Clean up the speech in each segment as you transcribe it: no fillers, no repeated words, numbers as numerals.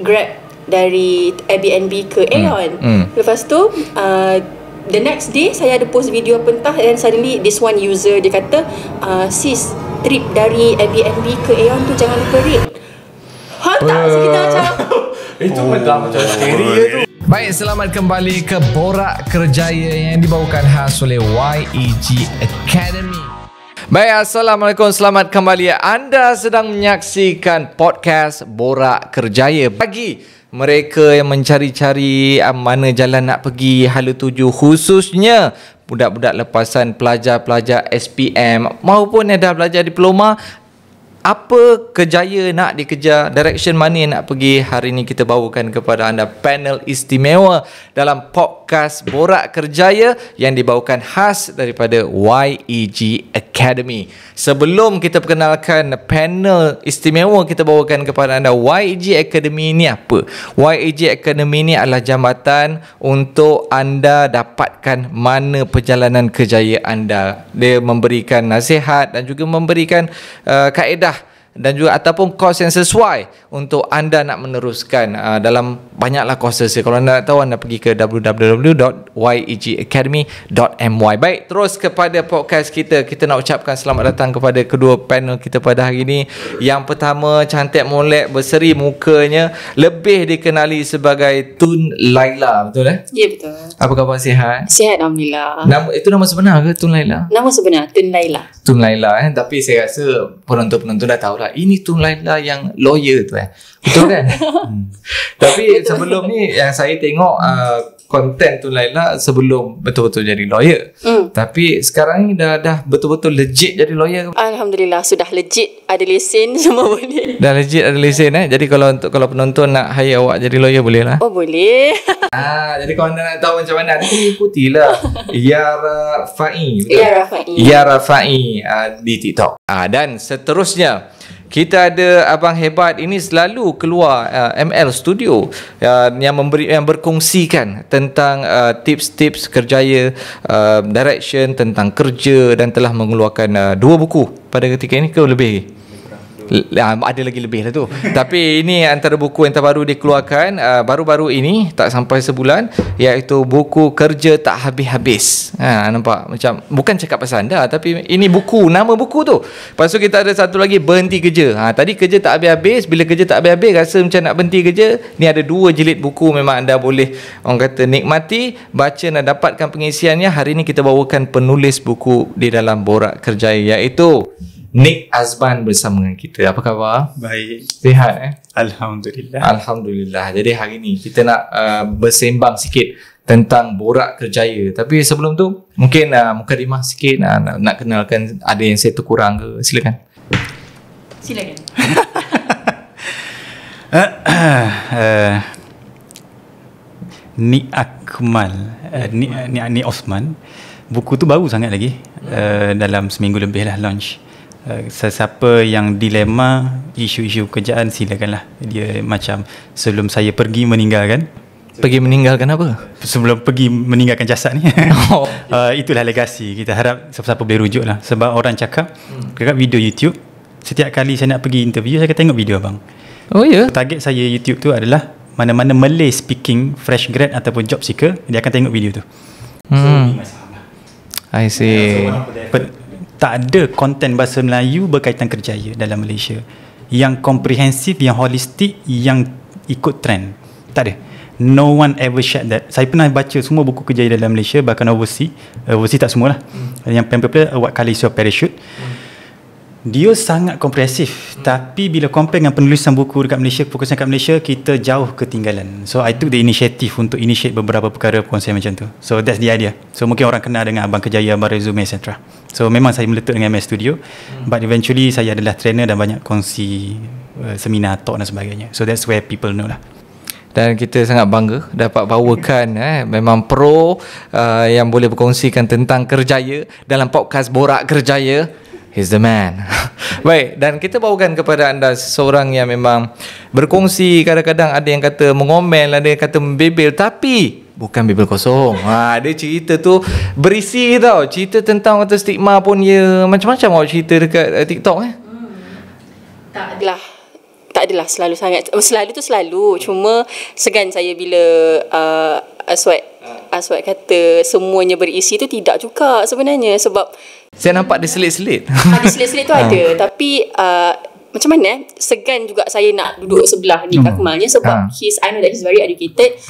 Grab dari Airbnb ke Aeon. Lepas tu the next day saya ada post video pentah, and suddenly this one user dia kata, sis, trip dari Airbnb ke Aeon tu jangan lupa rate. Tak, so kita macam itu macam scary tu. Baik, selamat kembali ke Borak Kerjaya yang dibawakan khas oleh YEG Academy. Baik, Assalamualaikum, selamat kembali. Anda sedang menyaksikan podcast Borak Kerjaya. Bagi mereka yang mencari-cari mana jalan nak pergi hala tuju, khususnya budak-budak lepasan, pelajar-pelajar SPM maupun yang dah belajar diploma, apa kerjaya nak dikejar, direction mana yang nak pergi, hari ini kita bawakan kepada anda panel istimewa dalam podcast Borak Kerjaya yang dibawakan khas daripada YEG Academy. Sebelum kita perkenalkan panel istimewa kita bawakan kepada anda, YEG Academy ni apa? YEG Academy ni adalah jambatan untuk anda dapatkan mana perjalanan kerjaya anda. Dia memberikan nasihat dan juga memberikan kaedah dan juga ataupun kos yang sesuai untuk anda nak meneruskan dalam banyaklah courses. Kalau anda nak tahu, anda pergi ke www.yegacademy.my. Baik, terus kepada podcast kita. Kita nak ucapkan selamat datang kepada kedua panel kita pada hari ini. Yang pertama, cantik molek, berseri mukanya, lebih dikenali sebagai Tun Laila, betul Ya, betul. Apa khabar, sihat? Sihat, Alhamdulillah. Itu nama sebenar ke, Tun Laila? Nama sebenar Tun Laila. Tun Laila, tapi saya rasa penonton-penonton dah tahu lah, ini Tun Laila yang lawyer tu betul kan? Tapi sebelum ni yang saya tengok konten Tun Laila sebelum betul-betul jadi lawyer. Tapi sekarang ni dah betul-betul legit jadi lawyer. Alhamdulillah, sudah legit, ada lesen, semua boleh. Dah legit ada lesen Jadi kalau penonton nak hire awak jadi lawyer, boleh lah. Oh, boleh. Jadi kalau anda nak tahu macam mana, nanti ikutilah Yara Fai. Yara Fai di TikTok. Dan seterusnya kita ada abang hebat ini, selalu keluar ML Studio yang berkongsikan tentang tips-tips kerjaya, direction tentang kerja, dan telah mengeluarkan 2 buku pada ketika ini ke lebih. Ada lagi lebih lah tu. Tapi ini antara buku yang terbaru dikeluarkan baru-baru ini, tak sampai sebulan, iaitu buku Kerja Tak Habis-Habis. Nampak macam bukan cakap pasal anda, tapi ini buku, nama buku tu. Lepas tu kita ada satu lagi, Berhenti Kerja. Tadi kerja tak habis-habis. Bila kerja tak habis-habis rasa macam nak berhenti kerja, ni ada 2 jilid buku. Memang anda boleh, orang kata, nikmati, baca dan dapatkan pengisiannya. Hari ini kita bawakan penulis buku di dalam Borak Kerjaya, iaitu Nick Azban bersama dengan kita. Apa khabar? Baik. Sihat Alhamdulillah. Alhamdulillah. Jadi hari ni kita nak bersembang sikit tentang Borak Kerjaya. Tapi sebelum tu mungkin mukadimah sikit, nak kenalkan ada yang saya terkurang ke. Silakan. Nick Akmal, Nick Osman. Buku tu baru sangat lagi. Dalam seminggu lebih lah launch. Sesiapa yang dilema isu-isu kerjaan, silakanlah. Dia macam sebelum saya pergi meninggalkan. Pergi meninggalkan apa? Sebelum pergi meninggalkan jasad ni. Itulah legasi. Kita harap siapa-siapa boleh rujuk lah. Sebab orang cakap dekat video YouTube, setiap kali saya nak pergi interview, saya akan tengok video abang. Oh ya? Target saya YouTube tu adalah mana-mana Malay speaking fresh grad ataupun job seeker, dia akan tengok video tu. I see. Tak ada konten bahasa Melayu berkaitan kerjaya dalam Malaysia yang komprehensif, yang holistik, yang ikut trend. Tak ada. No one ever shared that. Saya pernah baca semua buku kerjaya dalam Malaysia, bahkan overseas tak semualah. Yang paling popular, What Color Is Your Parachute. Dia sangat komprehensif, tapi bila compare dengan penulisan buku dekat Malaysia, fokusnya kat Malaysia, kita jauh ketinggalan. So I took the initiative untuk initiate beberapa perkara perkongsian macam tu. So that's the idea. So mungkin orang kenal dengan Abang Kerjaya, Abang Resume, etc. So memang saya meletup dengan MS Studio, but eventually saya adalah trainer dan banyak kongsi seminar, talk dan sebagainya. So that's where people know lah. Dan kita sangat bangga dapat bawakan memang pro yang boleh berkongsikan tentang kerjaya dalam podcast Borak Kerjaya. He's the man. Baik, dan kita bawakan kepada anda seseorang yang memang berkongsi, kadang-kadang ada yang kata mengomel, ada yang kata membebel, tapi bukan bebel kosong. Dia cerita tu berisi tau. Cerita tentang kata stigma pun, ya macam-macam awak cerita dekat TikTok. Tak adalah, tak tak adalah selalu sangat. Selalu tu selalu. Cuma segan saya bila Aswad kata semuanya berisi tu tidak juga sebenarnya. Sebab saya nampak dia selit-selit. Di selit-selit tu ada. Tapi macam mana segan juga saya nak duduk sebelah ni Akmalnya. Sebab I know that he's very educated.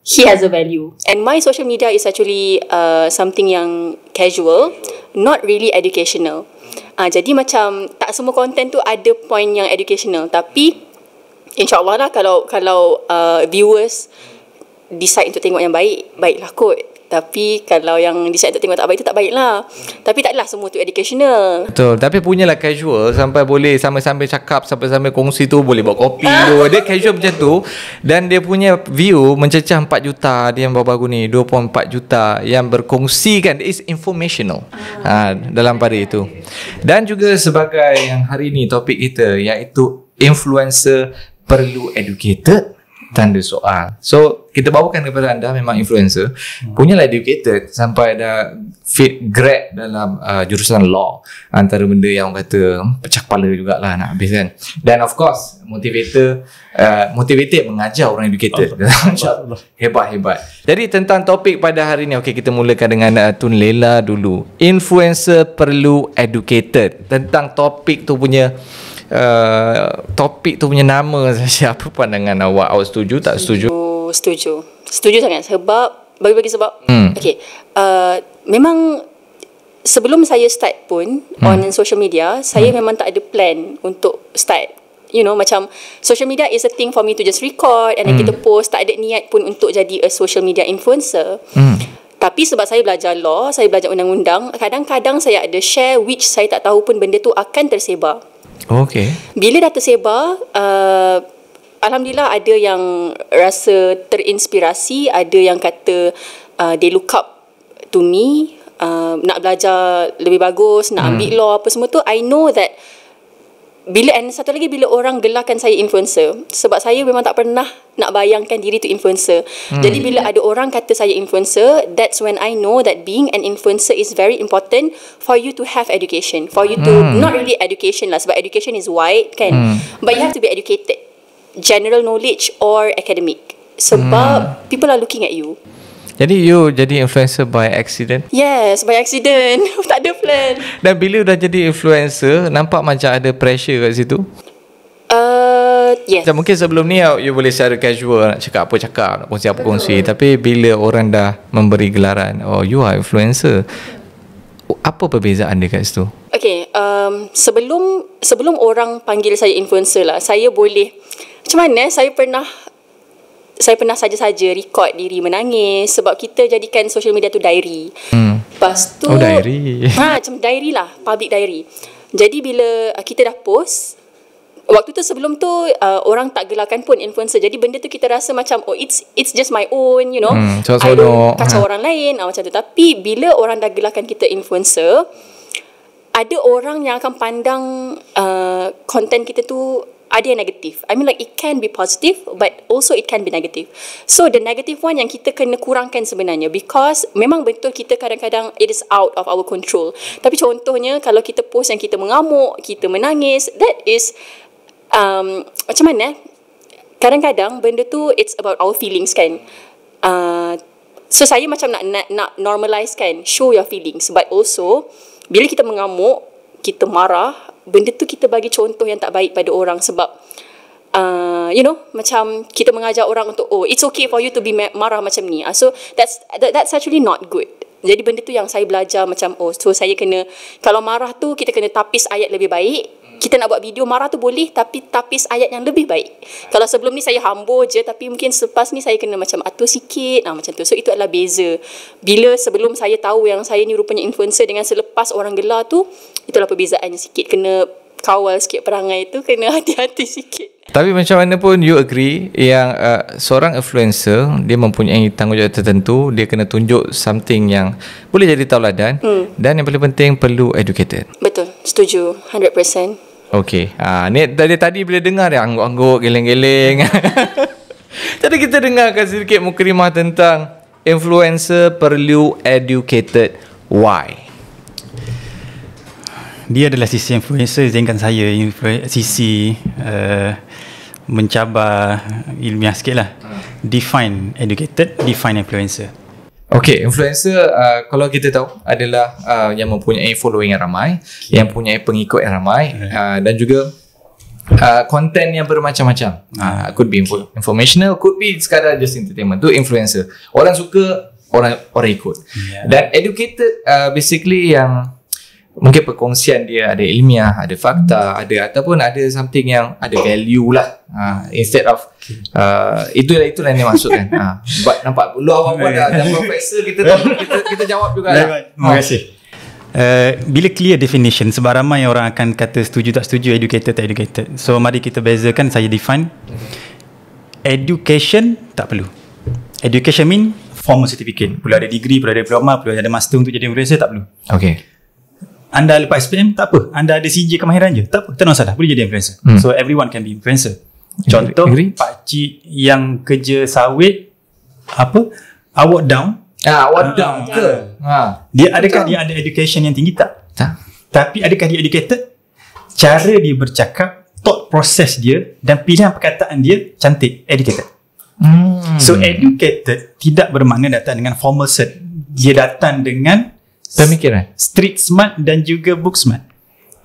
He has a value. And my social media is actually something yang casual, not really educational. Jadi macam tak semua content tu ada point yang educational. Tapi InsyaAllah lah kalau viewers decide untuk tengok yang baik, baiklah kot. Tapi kalau yang decide untuk tengok tak baik tu tak baiklah. Tapi taklah semua tu educational. Betul. Tapi punyalah casual sampai boleh sambil-sambil cakap, sambil-sambil kongsi tu boleh buat kopi tu. Dia casual macam tu. Dan dia punya view mencecah 4 juta. Dia yang baru-baru ni 2.4 juta yang berkongsi kan. It's informational dalam pada itu. Dan juga sebagai yang hari ni topik kita, iaitu influencer perlu educated, tanda soal. So kita bawakan kepada anda memang influencer punyalah educated sampai ada fit grad dalam jurusan law, antara benda yang orang kata pecah kepala jugalah nak habis kan. Dan of course motivated mengajar orang educated. Hebat. Jadi tentang topik pada hari ni, okey, kita mulakan dengan Tun Lela dulu. Influencer perlu educated. Tentang topik tu punya nama saja, apa pandangan awak? Awak setuju tak setuju? Setuju sangat. Sebab bagi sebab okay, memang sebelum saya start pun on social media, saya memang tak ada plan untuk start. You know, macam social media is a thing for me to just record and then kita post. Tak ada niat pun untuk jadi a social media influencer. Tapi sebab saya belajar law, saya belajar undang-undang, kadang-kadang saya ada share which saya tak tahu pun benda tu akan tersebar. Okay. Bila dah tersebar, Alhamdulillah ada yang rasa terinspirasi, ada yang kata they look up to me, nak belajar lebih bagus, nak ambil law apa semua tu. I know that satu lagi bila orang gelarkan saya influencer, sebab saya memang tak pernah nak bayangkan diri tu influencer. Jadi bila ada orang kata saya influencer, that's when I know that being an influencer is very important for you to have education, for you to not really education lah, sebab education is wide kan, but you have to be educated, general knowledge or academic, sebab people are looking at you. Jadi you jadi influencer by accident? Yes, by accident. Tak ada plan. Dan bila dah jadi influencer, nampak macam ada pressure kat situ? Yes. Macam mungkin sebelum ni you boleh secara casual nak cakap apa cakap, nak kongsi apa kongsi. Tapi bila orang dah memberi gelaran, oh you are influencer, apa perbezaan dia kat situ? Okay, sebelum orang panggil saya influencer lah, saya boleh, macam mana, saya pernah saja-saja record diri menangis, sebab kita jadikan social media tu diary. Lepas tu diary. Macam diary lah, public diary. Jadi bila kita dah post, waktu tu sebelum tu orang tak gelarkan pun influencer. Jadi benda tu kita rasa macam it's just my own, you know. I don't kacau orang lain macam tu. Tapi bila orang dah gelarkan kita influencer, ada orang yang akan pandang content kita tu ada yang negatif. I mean like it can be positive, but also it can be negative. So the negative one yang kita kena kurangkan sebenarnya, because memang betul kita kadang-kadang it is out of our control. Tapi contohnya kalau kita post yang kita mengamuk, kita menangis, that is macam mana? Kadang-kadang benda tu it's about our feelings kan. So saya macam nak normalize kan, show your feelings, but also bila kita mengamuk, kita marah, benda tu kita bagi contoh yang tak baik pada orang. Sebab you know, macam kita mengajar orang untuk it's okay for you to be marah macam ni. So that's actually not good. Jadi benda tu yang saya belajar macam so saya kena, kalau marah tu kita kena tapis ayat lebih baik. Kita nak buat video marah tu boleh, tapi tapis ayat yang lebih baik. Kalau sebelum ni saya hambur je, tapi mungkin selepas ni saya kena macam atur sikit macam tu. So itu adalah beza. Bila sebelum saya tahu yang saya ni rupanya influencer, dengan selepas orang gelar tu, itulah perbezaannya sikit. Kena kawal sikit perangai tu, kena hati-hati sikit. Tapi macam mana pun you agree yang seorang influencer, dia mempunyai tanggungjawab tertentu. Dia kena tunjuk something yang boleh jadi tauladan. Dan yang paling penting perlu educated. Betul, setuju 100%. Okey. Ni tadi bila dengar dia angguk-angguk, geleng-geleng. Jadi kita dengarkan sedikit mukadimah tentang influencer perlu educated. Why? Dia adalah sisi influencer, sedangkan saya sisi mencabar ilmiah sikit lah. Define educated, define influencer. Okay, influencer kalau kita tahu adalah yang mempunyai following yang ramai, yang mempunyai pengikut yang ramai, dan juga konten yang bermacam-macam. Could be informational, could be sekadar just entertainment. Tu influencer. Orang suka, orang ikut. Dan educated basically yang mungkin perkongsian dia ada ilmiah, ada fakta, ada ataupun ada something yang ada value lah. Instead of itulah yang dia maksudkan. But nampak pula awak pun dah profesor, kita jawab juga lah. Terima kasih. Bila clear definition, sebab ramai orang akan kata setuju tak setuju, educated tak educated. So mari kita bezakan. Saya define education tak perlu. Education mean formal certificate. Perlu ada degree, perlu ada diploma, perlu ada master untuk jadi influencer, tak perlu. Okay. Anda lepas SPM, tak apa. Anda ada CJ kemahiran je, tak apa, tak ada masalah, boleh jadi influencer. So everyone can be influencer. Contoh, pakcik yang kerja sawit, awak down. Awak down ke? Dia adakah dia ada education yang tinggi? Tak. Tapi adakah dia educated? Cara dia bercakap, thought process dia dan pilihan perkataan dia cantik, educated. So educated tidak bermakna datang dengan formal cert. Dia datang dengan pemikiran, street smart dan juga book smart.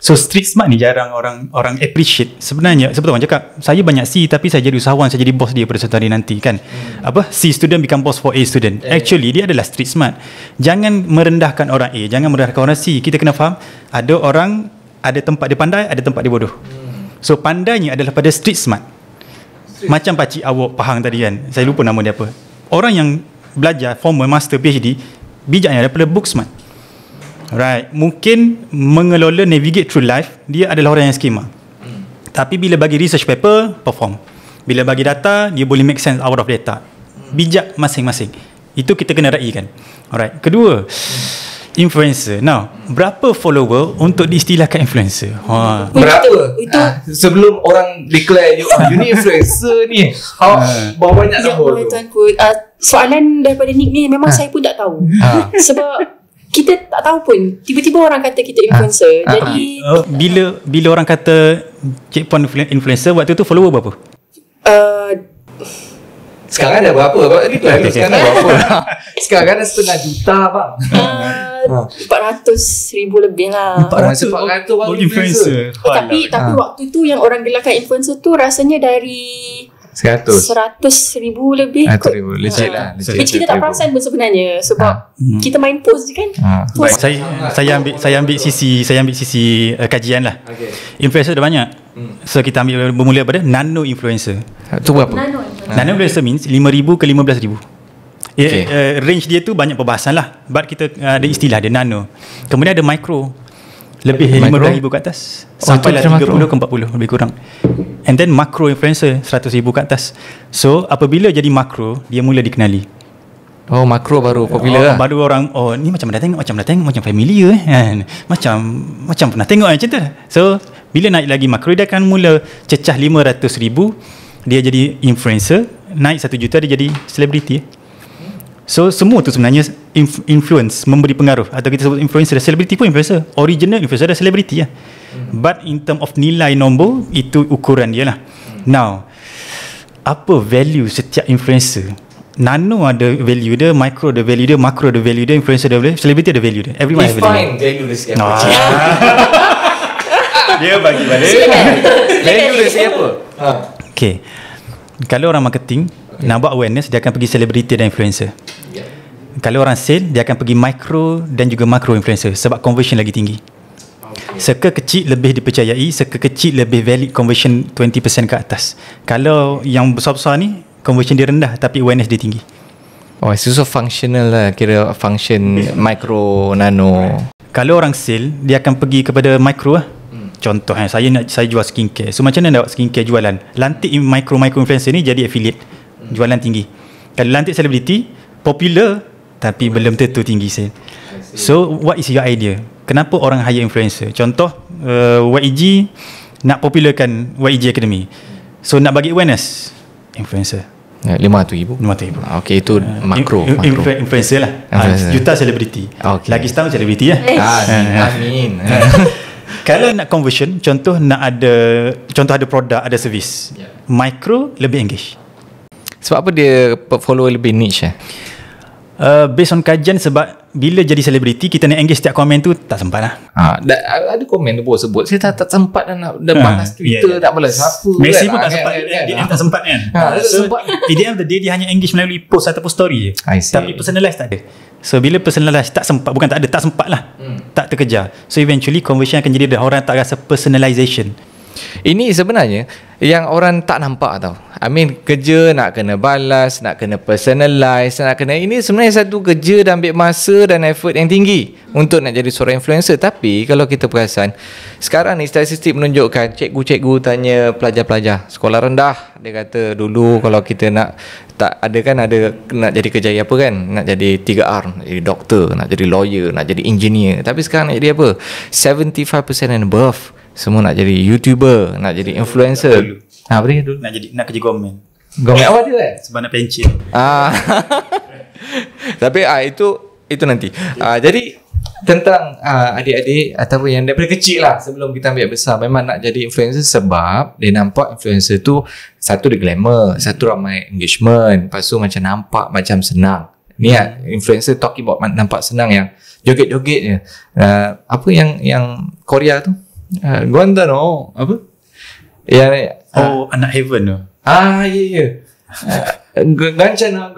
So street smart ni jarang orang appreciate. Sebenarnya sebab orang cakap saya banyak C tapi saya jadi usahawan, saya jadi bos dia pada suatu hari nanti kan. C student become boss for A student. Actually dia adalah street smart. Jangan merendahkan orang A, jangan merendahkan orang C. Kita kena faham ada orang ada tempat dia pandai, ada tempat dia bodoh. So pandainya adalah pada street smart. Macam pakcik awak Pahang tadi kan, saya lupa nama dia apa. Orang yang belajar formal, master, PhD, bijaknya daripada book smart. Right, mungkin mengelola, navigate through life, dia adalah orang yang skema. Tapi bila bagi research paper, perform. Bila bagi data, dia boleh make sense out of data. Bijak masing-masing. Itu kita kena raikan. Alright. Kedua, influencer. Now, berapa follower untuk diistilahkan influencer? Berapa? Itu sebelum orang declare you ni influencer ni. Berapa banyak nombor tu? Soalan daripada Nick ni memang saya pun tak tahu. Sebab kita tak tahu pun, tiba-tiba orang kata kita influencer. Jadi bila orang kata checkpoint influencer, waktu tu follower berapa? Sekarang dah berapa? Sekarang dah berapa? Sekarang dah 500,000 bang. 400,000 lebih lah. 400 baru influencer. Tapi waktu tu yang orang gelarkan influencer tu rasanya dari 100,000 lebih. 100,000 legit lah. Which kita tak perasan pun sebenarnya sebab kita main post je kan. Baik, saya ambil sisi kajian lah. Influencer ada banyak. So kita ambil bermula pada nano influencer. Tu berapa? Nano influencer means 5,000 ke 15,000. Range dia tu banyak perbahasan lah. But kita ada istilah dia nano. Kemudian ada micro, lebih 15,000 ke atas, sampai 30 ke 40 lebih kurang. And then macro influencer 100,000 ke atas. So apabila jadi macro, dia mula dikenali. Macro baru popular lah. Baru orang ni macam dah tengok, macam familiar kan. Macam pernah tengok macam tu. So bila naik lagi macro, dia akan mula cecah 500,000, dia jadi influencer. Naik 1 juta, dia jadi selebriti. So semua tu sebenarnya influence, memberi pengaruh. Atau kita sebut influencer, celebrity pun influencer. Original influencer adalah celebrity lah. But in term of nilai nombor, itu ukuran dia lah. Now, apa value setiap influencer? Nano ada value dia, micro ada value dia, macro ada value dia, influencer ada value dia, celebrity ada value dia. Everyone have value. Define value dia sikit. Dia bagi balik. Value dia sikit apa? Okay, kalau orang marketing nak buat awareness, dia akan pergi celebrity dan influencer. Kalau orang sale, dia akan pergi micro dan juga macro influencer sebab conversion lagi tinggi. Circle kecil lebih dipercayai, circle kecil lebih valid, conversion 20% ke atas. Kalau yang besar-besar ni, conversion dia rendah tapi awareness dia tinggi. It's also functional lah, kira function micro, nano. Kalau orang sale, dia akan pergi kepada micro lah. Contoh saya jual skincare. So macam mana nak buat skincare jualan? Lantik micro influencer ni jadi affiliate, jualan tinggi. Kalau lantik selebriti, popular tapi belum tentu tinggi sale. So what is your idea? Kenapa orang hire influencer? Contoh YEG nak popularkan YEG Academy. So nak bagi awareness, influencer 500,000. Okay, itu makro. Influencer lah. Juta selebriti. Lagi setahun selebriti lah. Amin. Kalau nak conversion, contoh ada produk, ada servis. Micro lebih engage. Sebab apa dia follower lebih niche Based on kajian, sebab bila jadi selebriti kita nak engage setiap komen tu tak sempat lah. Ada komen tu sebut saya tak sempat nak balas Twitter, tak balas siapa. Messi pun tak sempat, dia tak sempat kan. So at the end of the day dia hanya engage melalui post ataupun story je. Tapi personalize tak ada. So bila personalize tak sempat, bukan tak ada, tak sempat lah. Tak terkejar. So eventually conversion akan jadi orang tak rasa personalization. Ini sebenarnya yang orang tak nampak tau. I mean, kerja nak kena balas, nak kena personalize, nak kena, ini sebenarnya satu kerja dan ambil masa dan effort yang tinggi untuk nak jadi seorang influencer. Tapi kalau kita perasan, sekarang ni statistik menunjukkan cikgu-cikgu tanya pelajar-pelajar sekolah rendah, dia kata dulu kalau kita nak nak jadi kerjaya apa kan, nak jadi 3R, nak jadi doktor, nak jadi lawyer, nak jadi engineer. Tapi sekarang nak jadi apa? 75% and above semua nak jadi YouTuber, nak jadi influencer. Apa dia dulu? Nak kerja government. Government apa dia kan? Sebab nak pencen. Tapi itu nanti. Jadi tentang adik-adik ataupun yang daripada kecil lah, sebelum kita ambil besar, memang nak jadi influencer sebab dia nampak influencer tu, satu dia glamour, satu ramai engagement, lepas tu macam nampak macam senang. Ni influencer talking about nampak senang, yang joget-joget je. Apa yang Korea tu? Guantano apa? Anak Heaven tu. Ya. Gancana.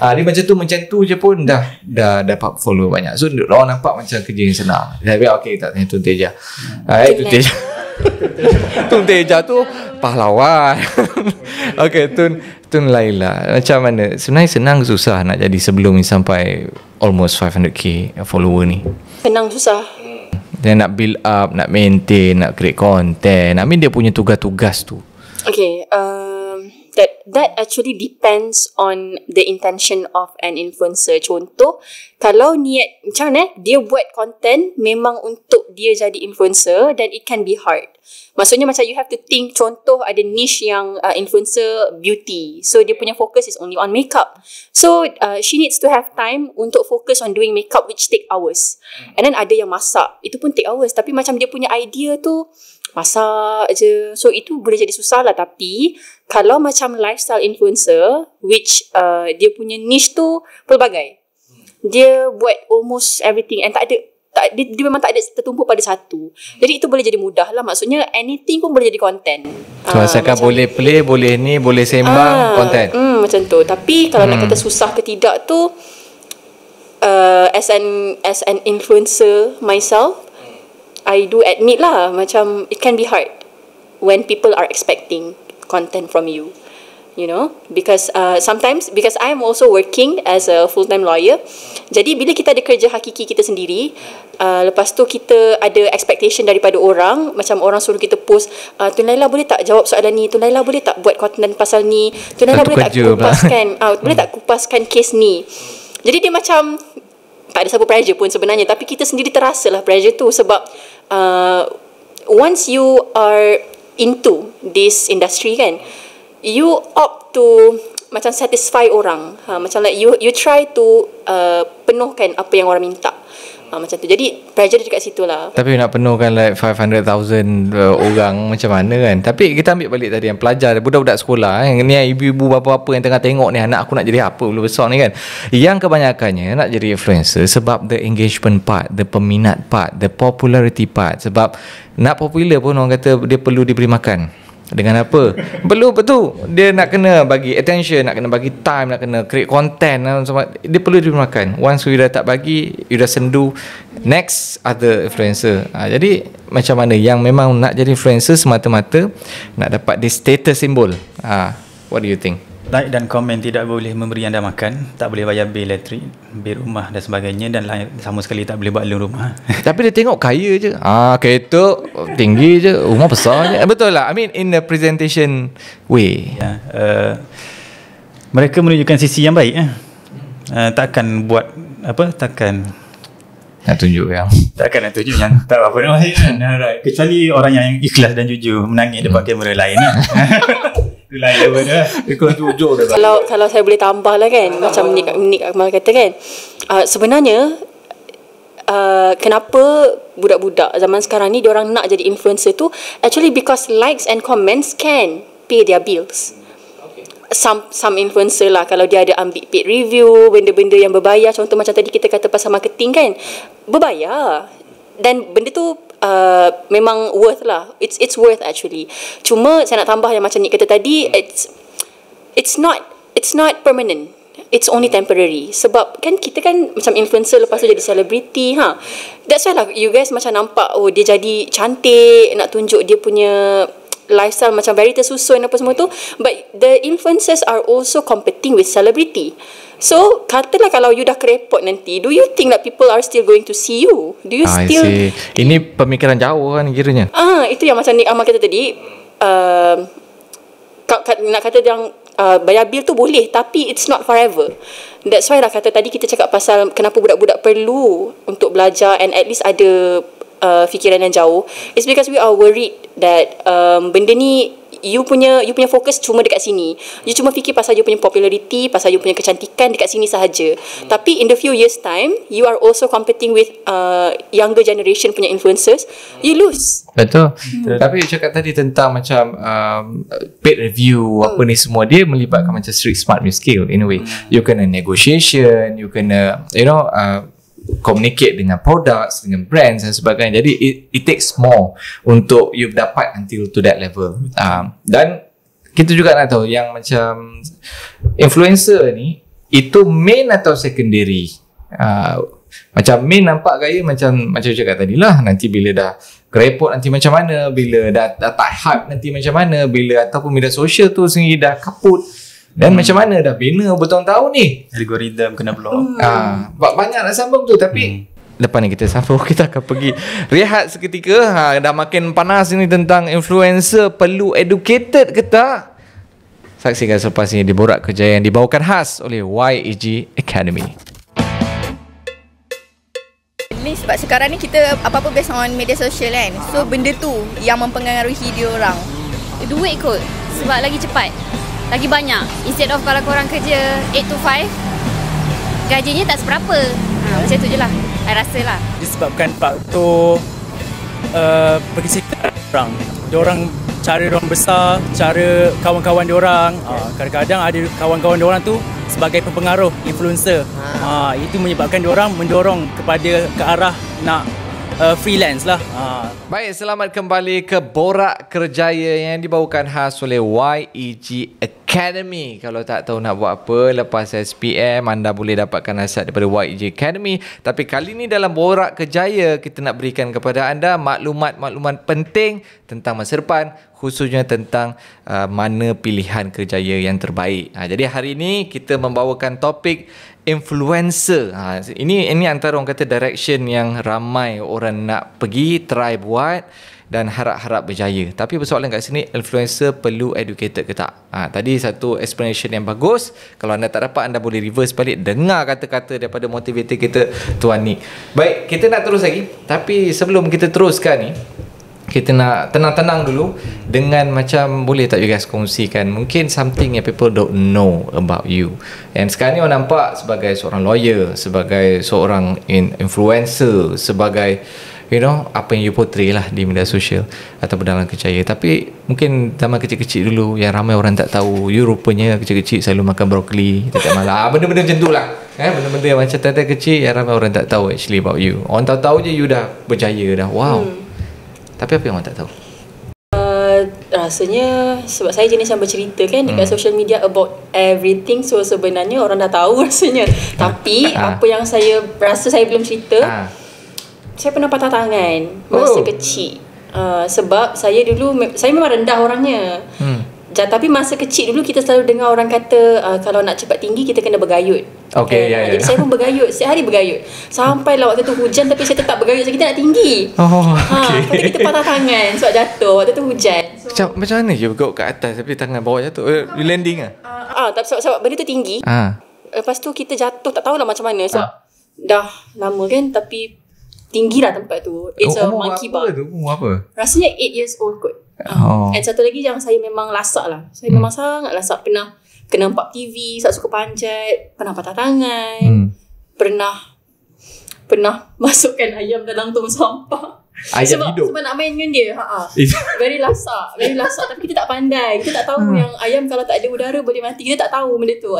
Dia macam tu je pun dah dapat follow banyak. So orang nampak macam kerja yang senang. Tapi okey, tak tanya Tun Teja. Itu Teja. Tun Teja tu pahlawan. Okey, Tun Laila, macam mana? Sebenarnya senang ke susah nak jadi sebelum ni sampai almost 500k follower ni? Senang susah. Dia nak build up, nak maintain, nak create content. I mean dia punya tugas-tugas tu. Okay, that actually depends on the intention of an influencer. Contoh, kalau niat macam mana dia buat content memang untuk dia jadi influencer, then it can be hard. Maksudnya macam you have to think, contoh ada niche yang influencer beauty, so dia punya focus is only on makeup. So she needs to have time untuk focus on doing makeup, which take hours. And then ada yang masak, itu pun take hours. Tapi macam dia punya idea tu masak je, so itu boleh jadi susah lah. Tapi kalau macam lifestyle influencer, which dia punya niche tu pelbagai, dia buat almost everything and dia memang tak ada tertumpu pada satu. Jadi itu boleh jadi mudah lah. Maksudnya anything pun boleh jadi content. So asalkan boleh play, boleh ni, boleh sembang, content. Macam tu. Tapi kalau nak kata susah ke tidak tu, as an influencer myself, I do admit lah, macam it can be hard when people are expecting content from you. You know, because sometimes, because I am also working as a full-time lawyer, jadi bila kita ada kerja hakiki kita sendiri, lepas tu kita ada expectation daripada orang, macam orang suruh kita post, Tun Laila boleh tak jawab soalan ni, Tun Laila boleh tak buat content pasal ni, Tun Laila boleh tak kupaskan boleh tak kupaskan kes ni. Jadi dia macam tak ada siapa pressure pun sebenarnya, tapi kita sendiri terasa lah pressure tu. Sebab once you are into this industry kan, you opt to macam satisfy orang, macam like you try to penuhkan apa yang orang minta, macam tu. Jadi pressure dia dekat situ lah. Tapi nak penuhkan like 500,000 orang macam mana kan. Tapi kita ambil balik tadi yang pelajar, budak-budak sekolah ni, ibu-ibu bapa-bapa yang tengah tengok ni, anak aku nak jadi apa bila besar ni kan, yang kebanyakannya nak jadi influencer sebab the engagement part, the peminat part, the popularity part. Sebab nak popular pun orang kata dia perlu diberi makan. Dengan apa? Perlu betul. Dia nak kena bagi attention, nak kena bagi time, nak kena create content. Dia perlu dimakan. Once you dah tak bagi, you dah sendu, next other influencer. Jadi macam mana yang memang nak jadi influencer semata-mata nak dapat di status simbol. What do you think? Like dan komen tidak boleh memberi anda makan, tak boleh bayar bil elektrik, bil rumah dan sebagainya, dan sama sekali tak boleh buat loan rumah. Tapi dia tengok kaya je. Kereta tinggi je, rumah besar je. Betul lah. I mean in the presentation way. Mereka menunjukkan sisi yang baik. Takkan buat apa, takkan nak tunjuk yang takkan nak tunjuk yang tak apa nak right. Kecuali orang yang ikhlas dan jujur menangis depan kamera lain lah. Itu lain daripada ikut jujur dah. Kalau saya boleh tambah lah kan, macam Nik Akmal kata kan, sebenarnya kenapa budak-budak zaman sekarang ni diorang nak jadi influencer tu, actually because likes and comments can pay their bills. Some influencer lah, kalau dia ada ambil paid review, benda-benda yang berbayar, contoh macam tadi kita kata pasal marketing kan, berbayar, dan benda tu memang worth lah. It's worth actually. Cuma saya nak tambah yang macam Nick kata tadi, it's not permanent. It's only temporary. Sebab kan kita kan macam influencer, lepas tu jadi celebrity. That's why lah you guys macam nampak, oh dia jadi cantik, nak tunjuk dia punya lifestyle macam very tersusun apa semua tu. But the influencers are also competing with celebrity. So katalah kalau you dah kerepot nanti, do you think that people are still going to see you? Do you still Ini pemikiran jauh kan kiranya. Itu yang macam Nick Ahmad kata tadi. Nak kata yang bayar bil tu boleh, tapi it's not forever. That's why lah kata tadi kita cakap pasal kenapa budak-budak perlu untuk belajar and at least ada fikiran yang jauh. It's because we are worried that benda ni you punya fokus cuma dekat sini. You cuma fikir pasal you punya popularity, pasal you punya kecantikan dekat sini sahaja. Tapi in the few years time, you are also competing with younger generation punya influencers. You lose. Betul. Tapi cakap tadi tentang macam paid review apa ni semua, dia melibatkan macam street smart skill in a way. You kena negotiation, you kena communicate dengan products, dengan brands dan sebagainya. Jadi it takes more untuk you dapat until to that level. Dan kita juga nak tahu yang macam influencer ni, itu main atau secondary? Macam main nampak gaya macam cakap tadi lah, nanti bila dah kerepot nanti macam mana, bila dah tak hype nanti macam mana, bila ataupun media sosial tu sendiri dah kaput, dan macam mana dah bina bertahun-tahun ni, algoritma kena block. Banyak nak sambung tu. Tapi lepas ni kita sambung, kita akan pergi rehat seketika. Dah makin panas ni tentang influencer perlu educated ke tak? Saksikan selepas ini di Borak Kerjaya yang dibawakan khas oleh YEG Academy. Ni sebab sekarang ni kita apa-apa based on media sosial kan. So benda tu yang mempengaruhi dia orang. Duit kot. Sebab lagi cepat, lagi banyak. Instead of kalau korang kerja 8 to 5, gajinya tak seberapa. Macam tu je lah, I rasa lah. Disebabkan faktor perkesikan orang. Diorang, cara diorang besar, cara kawan-kawan diorang. Kadang-kadang ada kawan-kawan diorang tu sebagai pempengaruh, influencer. Itu menyebabkan diorang mendorong kepada ke arah nak freelance lah. Baik, selamat kembali ke Borak Kerjaya yang dibawakan khas oleh YEG Academy. Kalau tak tahu nak buat apa lepas SPM, anda boleh dapatkan nasihat daripada YEG Academy. Tapi kali ni dalam Borak Kerjaya, kita nak berikan kepada anda maklumat-maklumat penting tentang masa depan, khususnya tentang mana pilihan kerjaya yang terbaik. Jadi hari ini kita membawakan topik influencer. Ini antara orang kata direction yang ramai orang nak pergi, try buat dan harap-harap berjaya. Tapi persoalan kat sini, influencer perlu educated ke tak? Tadi satu explanation yang bagus. Kalau anda tak dapat, anda boleh reverse balik, dengar kata-kata daripada motivator kita, Tuan Nick. Baik, kita nak terus lagi. Tapi sebelum kita teruskan ni, kita nak tenang-tenang dulu dengan macam, boleh tak you guys kongsikan mungkin something yang people don't know about you. And sekarang ni orang nampak sebagai seorang lawyer, sebagai seorang influencer, sebagai apa yang you portray lah di media sosial ataupun dalam kerjaya. Tapi mungkin zaman kecil-kecil dulu yang ramai orang tak tahu, you rupanya kecil-kecil selalu makan brokoli setiap malam. Benda-benda macam tu lah. Benda-benda yang macam tanda kecil yang ramai orang tak tahu actually about you. Orang tahu-tahu je you dah berjaya dah. Wow. Tapi apa yang orang tak tahu? Rasanya sebab saya jenis yang bercerita kan dekat social media about everything. So sebenarnya orang dah tahu rasanya. Tapi apa yang saya rasa saya belum cerita, saya pernah patah tangan masa kecil. Sebab saya dulu, saya memang rendah orangnya. Tapi masa kecil dulu kita selalu dengar orang kata kalau nak cepat tinggi kita kena bergayut. Jadi saya pun bergayut, setiap hari bergayut. Sampailah waktu tu hujan tapi saya tetap bergayut sebab kita nak tinggi. Kata kita patah tangan sebab jatuh waktu tu hujan. Macam mana you bergayut kat atas tapi tangan bawah jatuh? You landing tapi sebab benda tu tinggi. Lepas tu kita jatuh tak tahulah macam mana. Sebab dah lama kan, tapi tinggilah tempat tu. It's a monkey bar. Umur apa? Rasanya 8 years old kot. And satu lagi yang saya memang lasak lah. Saya memang sangat lasak. Pernah kena nampak TV, tak suka panjat, pernah patah tangan, pernah pernah masukkan ayam dalam tong sampah. Ayam hidup? Sebab nak main dengan dia. Very lasak. Tapi kita tak pandai. Kita tak tahu yang ayam kalau tak ada udara boleh mati. Kita tak tahu benda tu.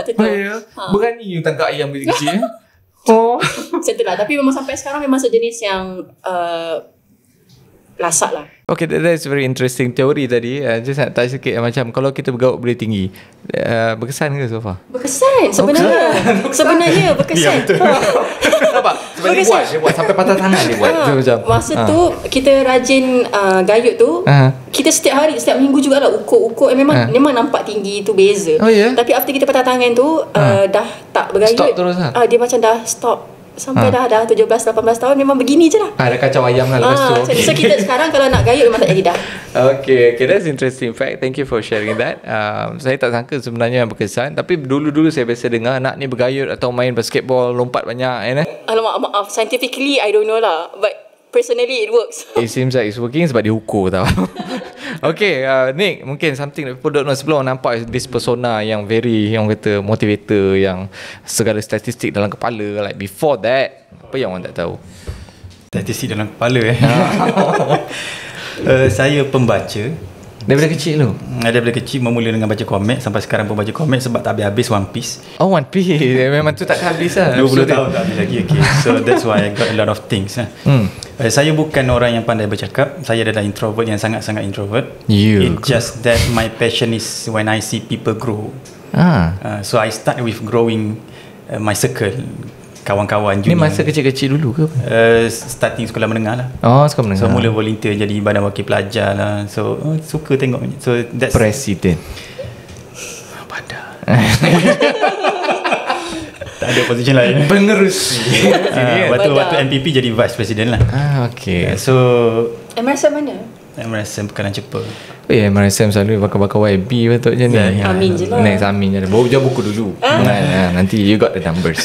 Berani you tangkap ayam kecil-kecil. Macam tu lah. Tapi memang sampai sekarang memang sejenis yang lasak lah. Okay, that's very interesting teori tadi. Just nak tanya sikit macam kalau kita bergaut boleh tinggi, berkesan ke so far? Berkesan sebenarnya berkesan. Nampak? Sebab dia buat sampai patah tangan dia buat. Masa tu kita rajin gayut tu, kita setiap minggu jugalah ukur memang nampak tinggi tu beza. Tapi after kita patah tangan tu dah tak bergayut. Stop terus lah. Dia macam dah stop. Sampai dah 17-18 tahun memang begini je lah. Dah kacau ayam lah lepas tu. So kita sekarang kalau nak gayut memang tak jadi dah. Okay, that's interesting fact. Thank you for sharing that. Saya tak sangka sebenarnya berkesan. Tapi dulu-dulu saya biasa dengar anak ni bergayut atau main basketball, lompat banyak. Alamak, maaf. Scientifically, I don't know lah. But personally, it works. It seems like it's working sebab dia ukur tau. Okay, Nick, mungkin something that people don't know. Sebelum nampak this persona yang very, yang kata motivator, yang segala statistik dalam kepala. Like before that, apa yang orang tak tahu? Statistik dalam kepala saya pembaca. Daripada kecil tu? Daripada kecil memula dengan baca komik. Sampai sekarang pun baca komik sebab tak habis-habis One Piece. Oh, One Piece. Memang tu tak habis lah. 20 tahun tak habis lagi. Okay. So that's why I got a lot of things. Saya bukan orang yang pandai bercakap. Saya adalah introvert yang sangat-sangat introvert. It's just that my passion is when I see people grow. So I start with growing my circle, kawan-kawan junior. Ni masa kecil-kecil dulu ke? Starting sekolah menengah lah. Sekolah menengah. So mula volunteer jadi badan wakil pelajar lah. So suka tengok. So that's Presiden. Pada tak ada position lain. Pengerusi. Waktu MPP jadi vice president lah. Okay. So MRSM mana? MRSM Pekalan Cepa. MRSM selalu bakal-bakal YB patutnya ni. Amin je lah. Next amin je. Bawa buku dulu. Nanti you got the numbers.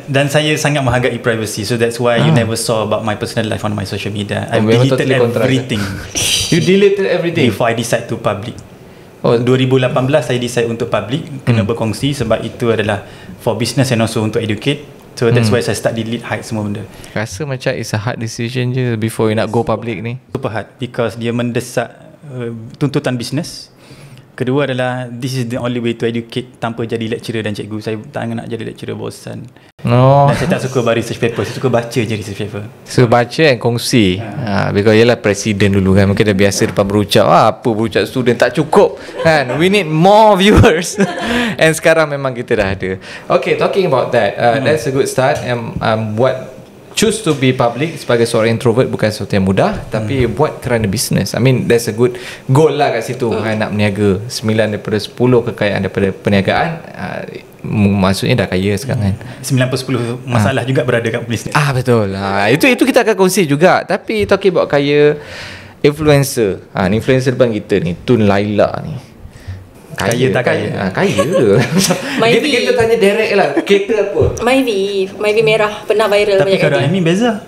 Dan saya sangat menghargai privacy. So that's why you never saw about my personal life on my social media. I deleted everything. You deleted everything before I decide to public. 2018 saya decide untuk public, kena berkongsi sebab itu adalah for business and also untuk educate. So that's why saya start delete, hide semua benda. Rasa macam it's a hard decision je before you nak go public ni. Super hard because dia mendesak tuntutan bisnes. Kedua adalah this is the only way to educate tanpa jadi lecturer dan cikgu. Saya tak nak jadi lecturer, bosan. Dan saya tak suka baca research paper. Saya suka baca je research paper. So baca and kongsi. Because ialah presiden dulu kan, mungkin dah biasa depan berucap. Apa berucap student tak cukup kan. We need more viewers. And sekarang memang kita dah ada. Okay, talking about that, that's a good start. What choose to be public sebagai seorang introvert bukan sesuatu yang mudah, tapi buat kerana bisnes. I mean, that's a good goal lah kat situ. Nak berniaga 9 daripada 10 kekayaan daripada perniagaan, maksudnya dah kaya sekarang kan. 9/10 masalah juga berada kat bisnes. Betul. Itu kita akan kongsi juga. Tapi talking about kaya, influencer. Influencer depan kita ni, Tun Laila ni. Kaya tak kaya? Kaya ke? Kita tanya direct lah. Kereta apa? Myvi merah. Pernah viral. Tapi kadang Ami beza.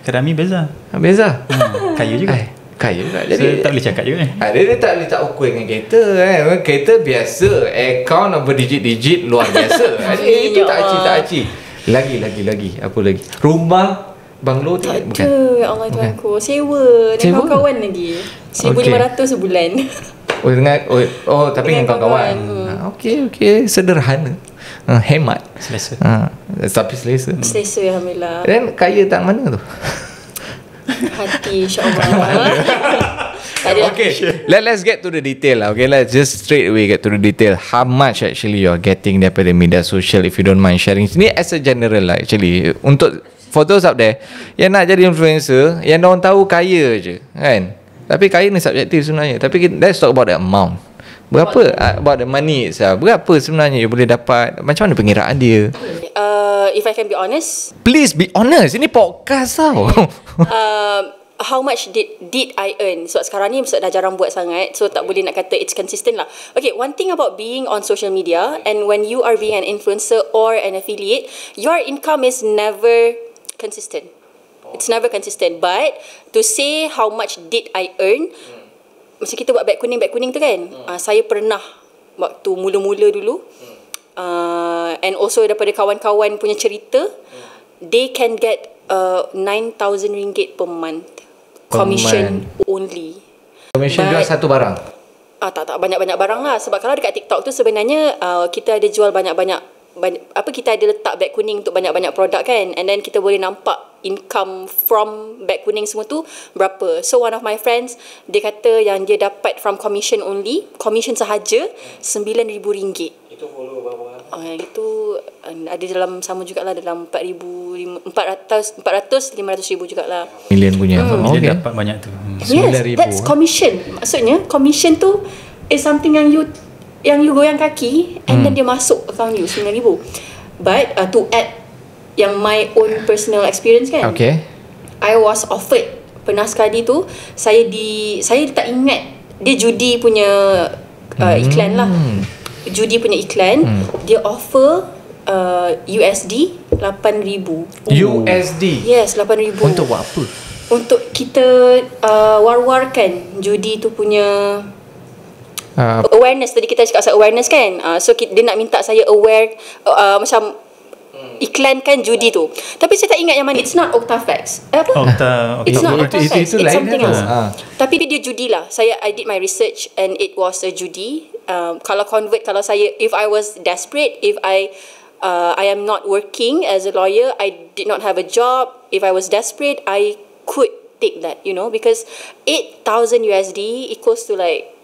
Kadang Ami beza. Beza? Kaya juga. Kaya juga. Jadi so, tak boleh cakap juga. Dia tak boleh tak ukur dengan kereta kan. Kereta biasa. Account berdijit-dijit luar biasa. Itu tak aci. Lagi. Apa lagi? Rumah banglo tak ada. Ya Allah Tuhanku. Sewa dengan kawan lagi. 1,500 sebulan. Tapi dengan kawan-kawan. Okay, sederhana. Hemat. Selesa. Tapi selesa. Alhamdulillah. Dan kaya tak mana tu? Hati, insyaAllah. Okay, let's get to the detail lah. Okay, let's just straight away get to the detail. How much actually you're getting daripada media social, if you don't mind sharing. Ini as a general lah actually. Untuk for those out there yang nak jadi influencer, yang orang tahu kaya je kan. Tapi kaya ni subjektif sebenarnya. Tapi let's talk about the amount. Berapa about the money itself? Berapa sebenarnya you boleh dapat? Macam mana pengiraan dia? If I can be honest, please be honest. Ini podcast tau. How much did I earn? So sekarang ni dah jarang buat sangat, so tak boleh nak kata it's consistent lah. Okay, one thing about being on social media, and when you are being an influencer or an affiliate, your income is never consistent. It's never consistent. But to say how much did I earn, macam kita buat beg kuning tu kan, saya pernah waktu mula-mula dulu and also daripada kawan-kawan punya cerita, they can get 9,000 ringgit per month commission only. Commission jual satu barang? Tak banyak-banyak barang lah. Sebab kalau dekat TikTok tu sebenarnya kita ada jual banyak-banyak, kita ada letak beg kuning untuk banyak-banyak produk kan, and then kita boleh nampak income from beg kuning semua tu berapa. So one of my friends, dia kata yang dia dapat from commission only, commission sahaja, RM9,000. Itu follow berapa? Itu ada dalam sama jugalah, dalam 400-500 ribu jugalah. Million punya. Dia dapat banyak tu. Yes, that's commission. Maksudnya commission tu is something yang you goyang kaki and then dia masuk account you RM9,000. But to add yang my own personal experience kan, I was offered, pernah sekali tu saya tak ingat, dia judi punya iklan lah, judi punya iklan. Dia offer USD 8,000. USD? Yes, 8,000. Untuk buat apa? Untuk kita war-warkan judi tu punya awareness. Tadi kita cakap pasal awareness kan. So dia nak minta saya aware, macam iklankan judi tu. Tapi saya tak ingat yang mana. It's not OctaFax. It's not OctaFax. It's something else. Tapi dia judi lah. I did my research and it was a judi. Kalau convert, kalau saya, if I was desperate, if I am not working as a lawyer, I did not have a job, if I was desperate, I could take that, because 8,000 USD equals to like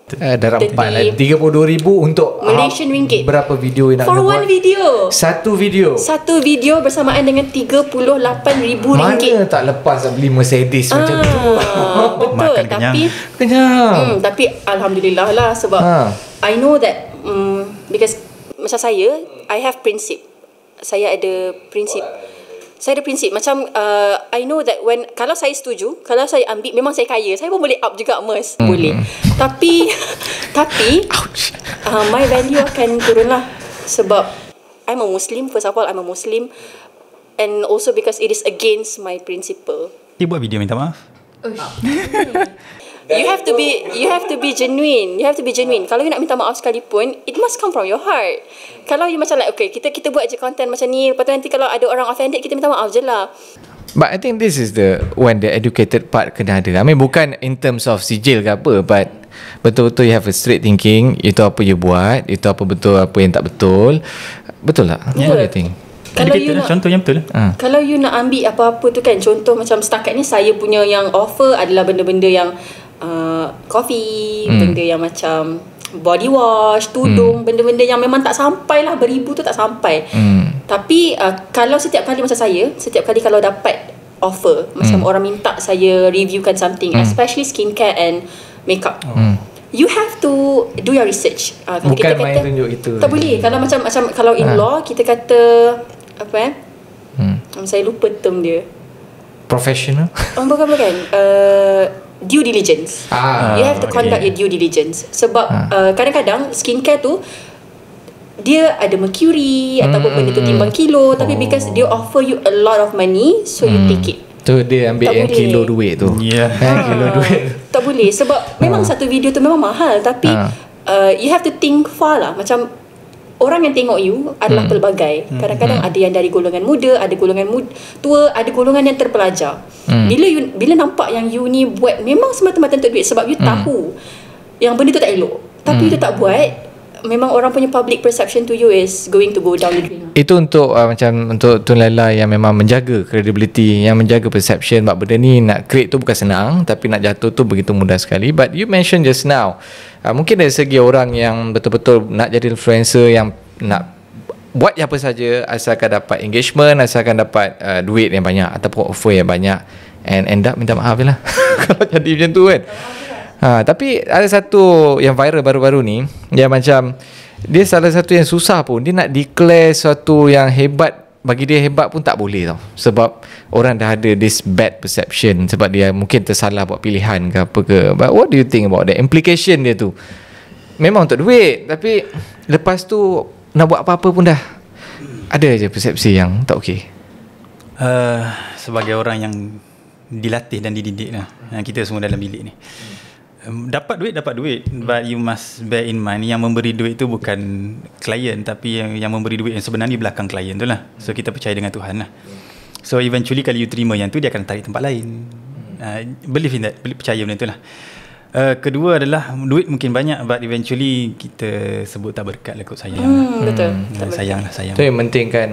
darab 4 lah, 32,000 untuk Malaysian ringgit. Berapa video yang nak for buat? one video. Satu video bersamaan dengan 38,000 ringgit. Mana tak lepas beli Mercedes macam tu. Betul. Makan Tapi kenyang. tapi alhamdulillah lah, sebab I know that because macam saya, I have prinsip. Saya ada prinsip macam I know that kalau saya setuju, kalau saya ambil, memang saya kaya, saya pun boleh up juga emas, boleh. Tapi my value akan turun lah, sebab I'm a Muslim. First of all, I'm a Muslim, and also because it is against my principle. Dia buat video minta maaf. You have to be genuine. Kalau you nak minta maaf sekalipun, it must come from your heart. Kalau you macam like, okay, kita buat je content macam ni, lepas tu nanti kalau ada orang offended, kita minta maaf je lah. But I think this is when the educated part kena ada. I mean, bukan in terms of sijil ke apa, but betul-betul you have a straight thinking. Itu apa you buat, itu apa betul, apa yang tak betul. Betul tak? What do you think? Kalau you nak, contohnya betul. Kalau you nak ambil apa-apa tu kan, contoh macam setakat ni saya punya yang offer adalah benda-benda yang coffee, benda yang macam body wash, tudung, benda-benda yang memang tak sampai lah, beribu tu tak sampai. Tapi kalau setiap kali macam saya, setiap kali kalau dapat offer, macam orang minta saya reviewkan something, especially skincare and makeup, you have to do your research. Bukan kita main tunjuk itu. Tak boleh. Kalau macam kalau in law, kita kata apa saya lupa term dia. Professional? Bukan. Due diligence. You have to conduct your due diligence. Sebab kadang-kadang skincare tu dia ada mercury ataupun benda tu timbang kilo, tapi because dia offer you a lot of money, so you take it. Tu dia ambil tak yang boleh. Kilo duit tu. Kilo duit. Tak boleh, sebab memang satu video tu memang mahal, tapi you have to think far lah. Macam orang yang tengok you adalah pelbagai. Kadang-kadang ada yang dari golongan muda, ada golongan tua, ada golongan yang terpelajar. Bila nampak yang you ni buat memang semata-mata untuk duit, sebab you tahu yang benda tu tak elok, tapi you tak buat, memang orang punya public perception to you is going to go down the drain. Itu untuk macam untuk Tun Laila yang memang menjaga credibility, yang menjaga perception. Sebab benda ni nak create tu bukan senang, tapi nak jatuh tu begitu mudah sekali. But you mention just now, mungkin dari segi orang yang betul-betul nak jadi influencer, yang nak buat apa saja asalkan dapat engagement, asalkan dapat duit yang banyak ataupun offer yang banyak, and end up minta maaf je lah kalau jadi macam tu kan. Tapi ada satu yang viral baru-baru ni, yang macam dia salah satu yang susah pun, dia nak declare sesuatu yang hebat, bagi dia hebat pun tak boleh tau, sebab orang dah ada this bad perception, sebab dia mungkin tersalah buat pilihan ke apa ke. But what do you think about that? Implication dia tu memang untuk duit, tapi lepas tu nak buat apa-apa pun dah ada je persepsi yang tak okey. Sebagai orang yang dilatih dan dididik lah, kita semua dalam bilik ni, dapat duit, but you must bear in mind yang memberi duit tu bukan klien, tapi yang memberi duit yang sebenarnya belakang klien tu lah. So kita percaya dengan Tuhan lah. So eventually kalau you terima yang tu, dia akan tarik tempat lain. Believe in that, percaya benda tu lah. Kedua adalah duit mungkin banyak, but eventually kita sebut tak berkat lah kot, sayang. Betul. Sayang. Tu yang penting kan,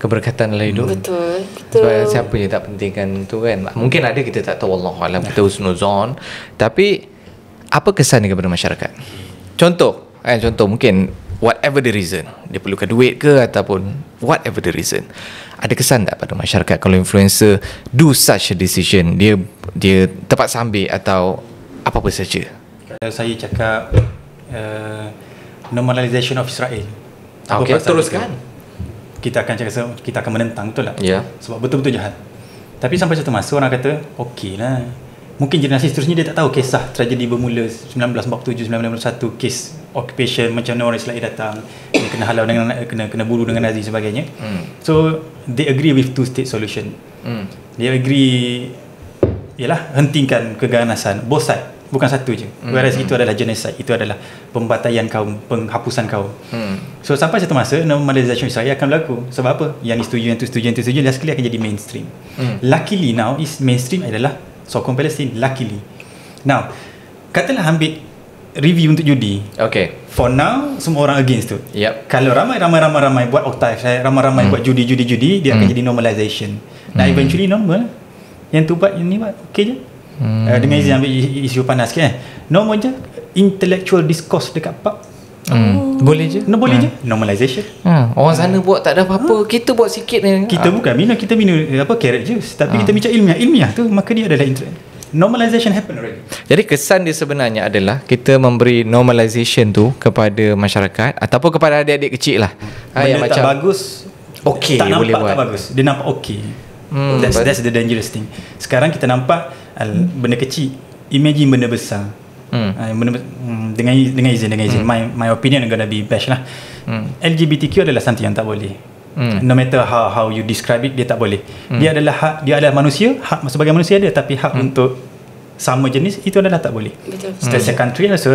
keberkatan dalam hidup. Betul. Sebab siapa je tak pentingkan tu kan. Mungkin ada kita tak tahu, wallahualam, kita husnuzon. Tapi apa kesan dia kepada masyarakat? Contoh mungkin whatever the reason, dia perlukan duit ke ataupun whatever the reason, ada kesan tak pada masyarakat kalau influencer do such a decision, dia terpaksa ambil atau apa-apa saja? Kalau saya cakap normalization of Israel. Okey, teruskan. Kita akan cakap, kita akan menentang, betul tak? Ya. Sebab betul-betul jahat. Tapi sampai satu masa orang kata, okey lah. Mungkin generasi seterusnya dia tak tahu kisah tragedi bermula 1947, 1991, kes occupation, macam mana orang Israel datang, dia kena halau dengan, kena bunuh dengan Nazi sebagainya. So they agree with two-state solution. Dia agree, yalah, hentikan keganasan both side, bukan satu je. Whereas itu adalah genocide, itu adalah pembantaian kaum, penghapusan kaum. So sampai satu masa normalization Israel akan berlaku. Sebab apa? Yang disetujui, yang tu setuju, last kali akan jadi mainstream. Luckily now is mainstream adalah sokong Palestin. Luckily now, katalah ambil review untuk judi. Okay, for now semua orang against tu. Kalau ramai buat octave, ramai buat judi, dia akan jadi normalization. Nah eventually normal. Yang tu buat, yang ni buat okey je. Dengan izin ambil isu panas kan, normal je intellectual discourse dekat pub. Boleh je. Boleh je. Normalization. Orang sana buat tak ada apa-apa, kita buat sikit ni. Kita bukan minum, kita minum carrot juice, tapi kita bincang ilmiah tu, maka dia adalah normalization happen already. Jadi kesan dia sebenarnya adalah kita memberi normalization tu kepada masyarakat ataupun kepada adik-adik kecil lah. Benda yang tak macam bagus, okey, tak nampak boleh buat. Tak bagus, dia nampak okey. That's the dangerous thing. Sekarang kita nampak benda kecil, imagine benda besar. Dengan izin my opinion gonna be bash lah. LGBTQ adalah something yang tak boleh. No matter how you describe it, dia tak boleh. Dia adalah hak, dia adalah manusia, hak sebagai manusia ada, tapi hak untuk sama jenis itu adalah tak boleh. Betul. As a country, as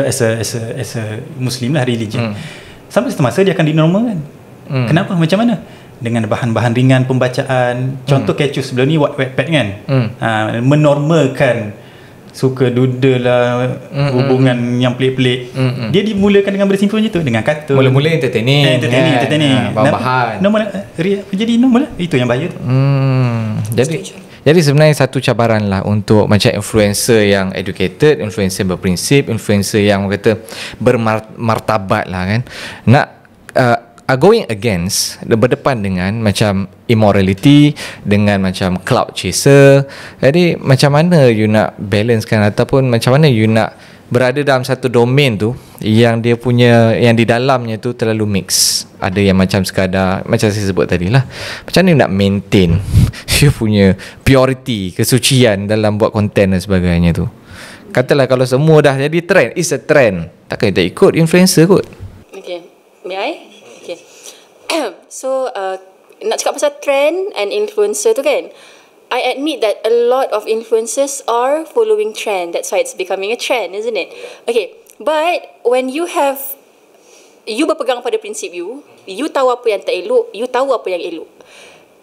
a Muslim lah, religion. Sampai satu masa dia akan dinormalkan. Kenapa? Macam mana? Dengan bahan-bahan ringan pembacaan. Contoh kecoh sebelum ni Wattpad kan, menormalkan suka doodle lah, hubungan yang pelik-pelik. Dia dimulakan dengan bersimpan macam tu, dengan kartun. Mula-mula entertaining. Bahan-bahan normal, jadi normal lah. Itu yang bahaya tu. Jadi sebenarnya satu cabaran lah untuk macam influencer yang educated, influencer berprinsip, influencer yang kata bermartabat lah kan, nak going against, berdepan dengan macam immorality, dengan macam cloud chaser. Jadi macam mana you nak balancekan, ataupun macam mana you nak berada dalam satu domain tu yang dia punya, yang di dalamnya tu terlalu mix. Ada yang macam sekadar, macam saya sebut tadi lah, macam mana you nak maintain you punya purity, kesucian dalam buat konten dan sebagainya tu. Katalah kalau semua dah jadi trend, it's a trend, takkan tak ikut influencer kot. Okay, may I? Okay. So nak cakap pasal trend and influencer tu kan, I admit that a lot of influencers are following trend. That's why it's becoming a trend, isn't it? Okay, but when you berpegang pada prinsip you tahu apa yang tak elok, you tahu apa yang elok,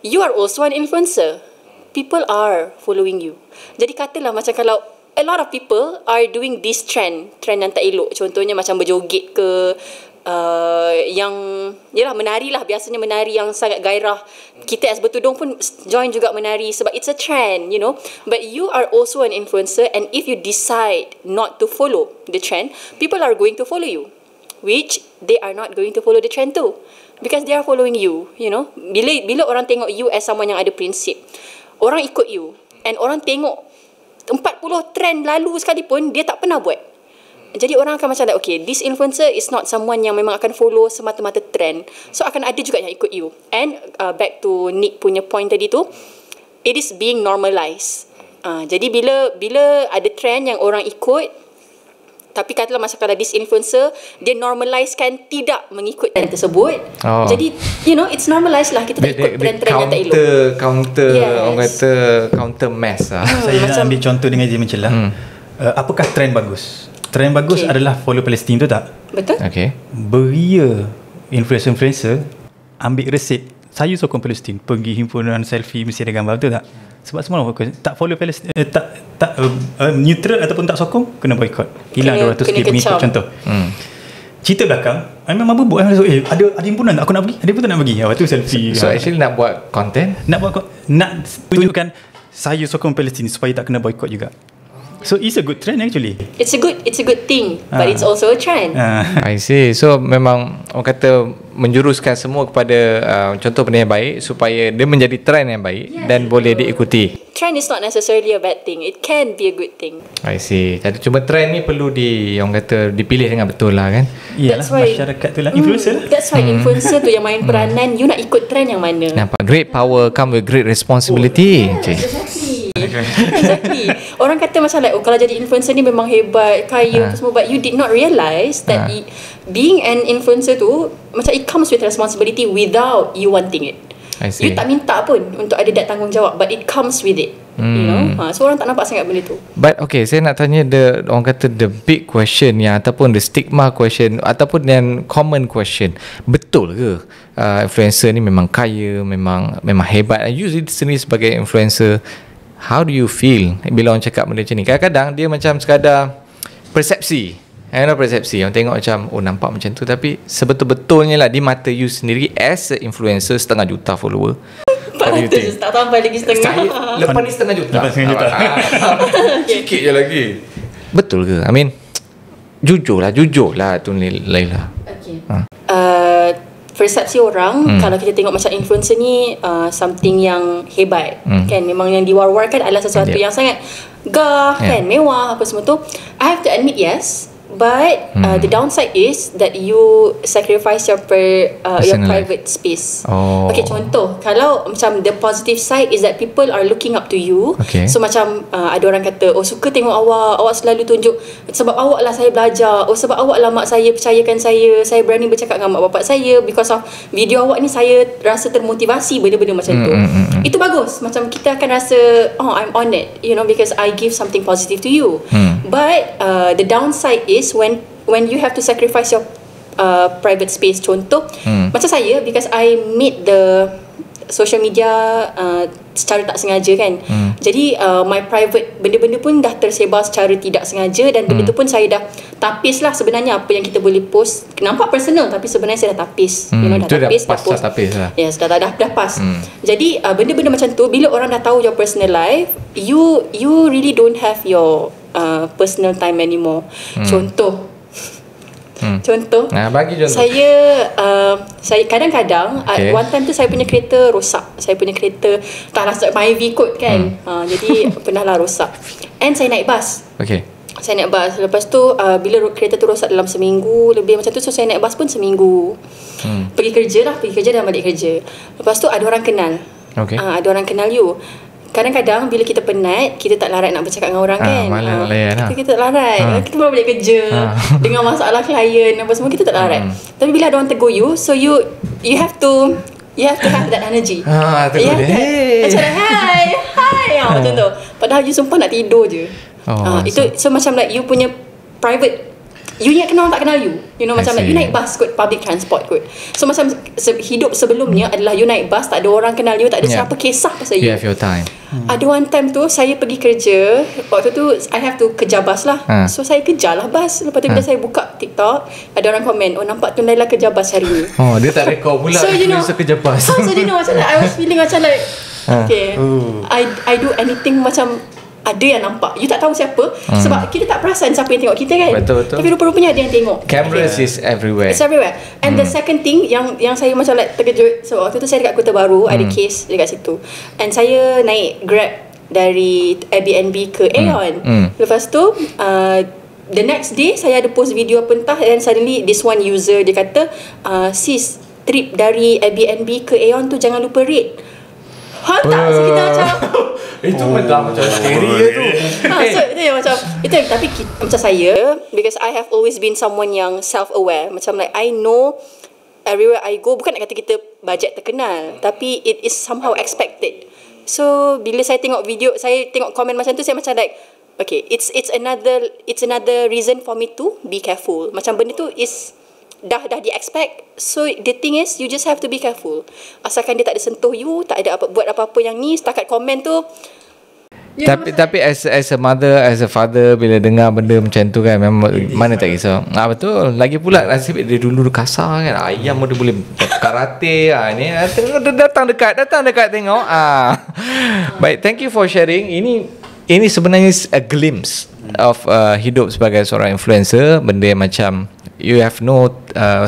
you are also an influencer. People are following you. Jadi katalah macam kalau a lot of people are doing this trend yang tak elok, contohnya macam berjoget ke, yang yalah menari lah, biasanya menari yang sangat gairah. Kita as bertudung pun join juga menari sebab it's a trend, you know. But you are also an influencer, and if you decide not to follow the trend, people are going to follow you, which they are not going to follow the trend too, because they are following you, you know. Bila orang tengok you as someone yang ada prinsip, orang ikut you, and orang tengok 40 trend lalu sekalipun dia tak pernah buat. Jadi orang akan macam okay, this influencer is not someone yang memang akan follow semata-mata trend. So akan ada juga yang ikut you. And back to Nick punya point tadi tu, it is being normalized. Jadi bila ada trend yang orang ikut, tapi katalah macam kalau this influencer, dia normalizekan tidak mengikut trend tersebut. Jadi you know, it's normalized lah, kita tak ikut trend-trend yang tak elok. Orang kata counter mass lah. Saya nak ambil contoh dengan Izzy Mencelah. Apakah trend bagus? Trend bagus adalah follow Palestin tu tak? Betul? Okay. Beria influencer ambil resit, saya sokong Palestin, pergi himpunan selfie mesti ada gambar, betul tak? Sebab semua orang tak follow Palestin, tak neutral ataupun tak sokong, kena boycott, hilang 200 pengikut contoh. Cerita belakang memang bubuk ada himpunan tak, aku nak pergi, ada himpunan nak pergi, lepas tu selfie. So actually nak buat content, nak tunjukkan saya sokong Palestin supaya tak kena boycott juga. So it's a good trend actually. It's a good thing, but it's also a trend. I see. So memang orang kata menjuruskan semua kepada contoh benda yang baik supaya dia menjadi trend yang baik dan boleh diikuti. Trend is not necessarily a bad thing. It can be a good thing. I see. Jadi cuma trend ni perlu orang kata dipilih dengan betul lah kan. Iyalah, masyarakat tu lah influencer lah. That's why influencer tu yang main peranan. You nak ikut trend yang mana? Nampak, great power come with great responsibility. Exactly. Orang kata macam like, kalau jadi influencer ni memang hebat, kaya semua, but you did not realise that being an influencer tu macam it comes with responsibility without you wanting it. You tak minta pun untuk ada that tanggungjawab, but it comes with it. You know, so orang tak nampak sangat benda tu. But okay, saya nak tanya orang kata the big question yang ataupun the stigma question ataupun yang common question, betul ke influencer ni memang kaya, memang hebat? You sendiri sebagai influencer, how do you feel bila orang cakap benda macam ni? Kadang-kadang dia macam sekadar persepsi. Persepsi. Orang tengok macam, nampak macam tu, tapi sebetul-betulnya lah di mata you sendiri as a influencer 500 juta follower. 400 tak tambah lagi setengah. Lepas ni 500 juta. Sikit je lagi. Betul ke? I mean, jujur lah tu Laila. Okay. Persepsi orang, kalau kita tengok macam influencer ni something yang hebat, kan, memang yang diwar-warkan adalah sesuatu yang sangat kan, mewah apa semua tu. I have to admit yes, but the downside is that you sacrifice your private space. Okay, contoh, kalau macam the positive side is that people are looking up to you. So macam ada orang kata, suka tengok awak selalu tunjuk, sebab awak lah saya belajar, sebab awak lah mak saya percayakan saya berani bercakap dengan mak bapak saya, because of video awak ni saya rasa termotivasi, benda-benda macam tu. Itu bagus, macam kita akan rasa I'm honoured, you know, because I give something positive to you. But the downside is when you have to sacrifice your private space. Contoh macam saya, because I made the social media secara tak sengaja kan, jadi my private benda-benda pun dah tersebar secara tidak sengaja, dan benda tu pun saya dah tapis lah sebenarnya. Apa yang kita boleh post nampak personal, tapi sebenarnya saya dah tapis, you know, dah tapis, dah post lah. Yes, dah pas. Jadi benda-benda macam tu, bila orang dah tahu your personal life, you really don't have your personal time anymore. Contoh, bagi contoh. Saya kadang-kadang one time tu saya punya kereta rosak. Saya punya kereta taklah Myvi kot kan. Jadi pernah lah rosak. And saya naik bas. Saya naik bas. Lepas tu bila kereta tu rosak dalam seminggu lebih macam tu, so saya naik bas pun seminggu. Pergi kerja dan balik kerja. Lepas tu ada orang kenal. Ada orang kenal you. Kadang-kadang bila kita penat, kita tak larat nak bercakap dengan orang kan. Kita tak larat. Kita baru balik kerja dengan masalah klien apa semua, kita tak larat. Tapi bila ada orang tegur you, so you have to have that energy. You have to, macam hi macam tu. Padahal you sumpah nak tidur je. Itu so macam like you punya private, you ingat kenal tak kenal you, you know, macam like you naik bas kot, public transport kot. So macam hidup sebelumnya adalah you naik bas, tak ada orang kenal you, tak ada siapa kisah pasal you. You have your time. Ada one time tu saya pergi kerja, waktu tu I have to kejar bas lah. So saya kejar lah bas. Lepas tu bila saya buka TikTok, ada orang komen, nampak tu Laila kejar bas hari ni. Dia tak rekod pula. So you know, kejar bas. So you know macam like, I was feeling macam like okay, I do anything macam ada yang nampak. You tak tahu siapa, sebab kita tak perasan siapa yang tengok kita kan. Betul. Tapi rupa-rupanya ada yang tengok. Cameras is everywhere. It's everywhere. And the second thing yang saya macam like terkejut, so waktu tu saya dekat Kota Baru, ada case dekat situ, and saya naik Grab dari Airbnb ke Aeon. Lepas tu the next day saya ada post video apa entah, and suddenly this one user dia kata, sis, trip dari Airbnb ke Aeon tu jangan lupa rate. Tak, so kita macam itu macam scary tu. So itu macam itu, tapi macam saya, because I have always been someone yang self-aware, macam like I know everywhere I go, bukan nak kata kita bajet terkenal, tapi it is somehow expected. So bila saya tengok video, saya tengok komen macam tu, saya macam like Okay, it's another reason for me to be careful. Macam benda tu is dah di expect. So the thing is, you just have to be careful. Asalkan dia tak ada sentuh you, tak ada buat apa-apa yang ni, setakat komen tu. Tapi as a mother, as a father, bila dengar benda macam tu kan, memang mana tak kisah. Betul. Lagi pula nasib dia dulu kasar kan. Ayam dia boleh karate. Ni datang dekat tengok. Baik, thank you for sharing. Ini sebenarnya a glimpse of hidup sebagai seorang influencer. Benda yang macam you have no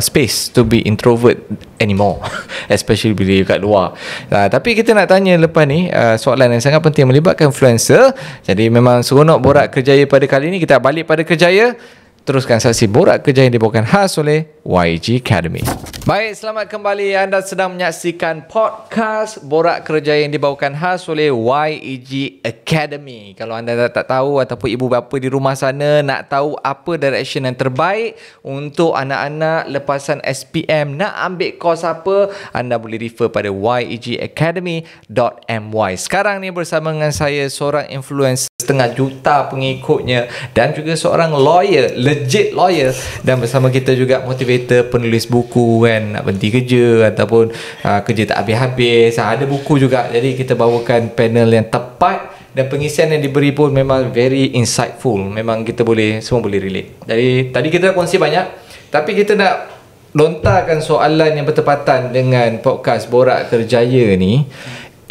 space to be introvert anymore, especially bila you kat luar. Tapi kita nak tanya lepas ni soalan yang sangat penting melibatkan influencer. Jadi memang seronok Borak Kerjaya pada kali ni. Kita balik pada kerjaya. Teruskan saksi Borak Kerjaya yang dibawakan khas oleh YG Academy. Baik, selamat kembali. Anda sedang menyaksikan podcast Borak Kerjaya yang dibawakan khas oleh YG Academy. Kalau anda tak tahu ataupun ibu bapa di rumah sana nak tahu apa direction yang terbaik untuk anak-anak lepasan SPM, nak ambil kos apa, anda boleh refer pada yegacademy.my. Sekarang ni bersama dengan saya seorang influencer 1.5 juta pengikutnya dan juga seorang lawyer, legit lawyer, dan bersama kita juga motivator, penulis buku kan, nak berhenti kerja ataupun kerja tak habis-habis, ada buku juga. Jadi kita bawakan panel yang tepat dan pengisian yang diberi pun memang very insightful. Memang kita semua boleh relate. Jadi tadi kita dah kongsi banyak, tapi kita nak lontarkan soalan yang bertepatan dengan podcast Borak Kerjaya ni.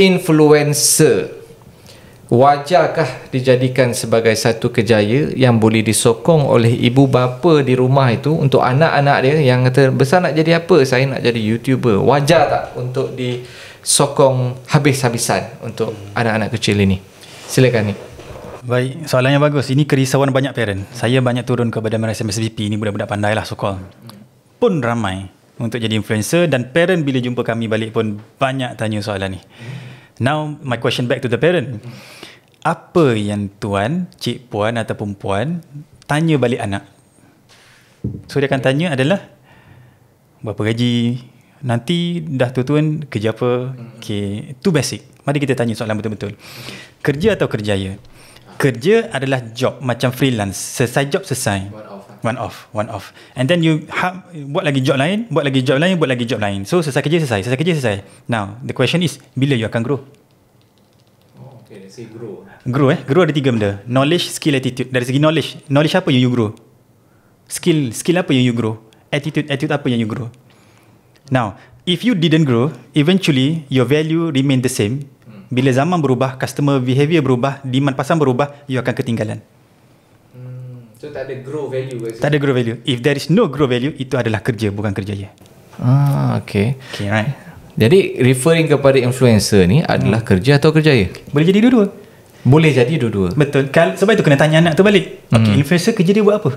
Influencer wajarkah dijadikan sebagai satu kerjaya yang boleh disokong oleh ibu bapa di rumah itu untuk anak-anak dia yang kata besar nak jadi apa? Saya nak jadi YouTuber. Wajar tak untuk disokong habis-habisan untuk anak-anak kecil ini? Silakan ni. Baik, soalan yang bagus. Ini kerisauan banyak parent. Saya banyak turun ke Badan Merah SMSBP. Ini budak-budak pandai lah so-called. Pun ramai untuk jadi influencer, dan parent bila jumpa kami balik pun banyak tanya soalan ni. Now my question back to the parent. Apa yang tuan, cik puan ataupun puan tanya balik anak? So dia akan tanya adalah berapa gaji, nanti dah tuan kerja apa? Okay, itu basic. Mari kita tanya soalan betul-betul. Kerja atau kerjaya? Kerja adalah job macam freelance. Selesai job selesai. One off. And then you buat lagi job lain, buat lagi job lain. So selesai kerja selesai. Now the question is, bila you akan grow? Okay, let's say grow. Grow ada 3 benda. Knowledge, skill, attitude. Dari segi knowledge apa yang you grow? Skill apa yang you grow? Attitude apa yang you grow? Now, if you didn't grow, eventually your value remain the same. Bila zaman berubah, customer behavior berubah, demand pasar berubah, you akan ketinggalan. So tak ada grow value. Tak ada grow value. If there is no grow value, itu adalah kerja, bukan kerjaya. Okay, right. Jadi referring kepada influencer ni adalah kerja atau kerjaya? Boleh jadi dua-dua. Boleh jadi dua-dua. Betul. Sebab itu kena tanya anak tu balik. Okay, influencer kerja dia buat apa?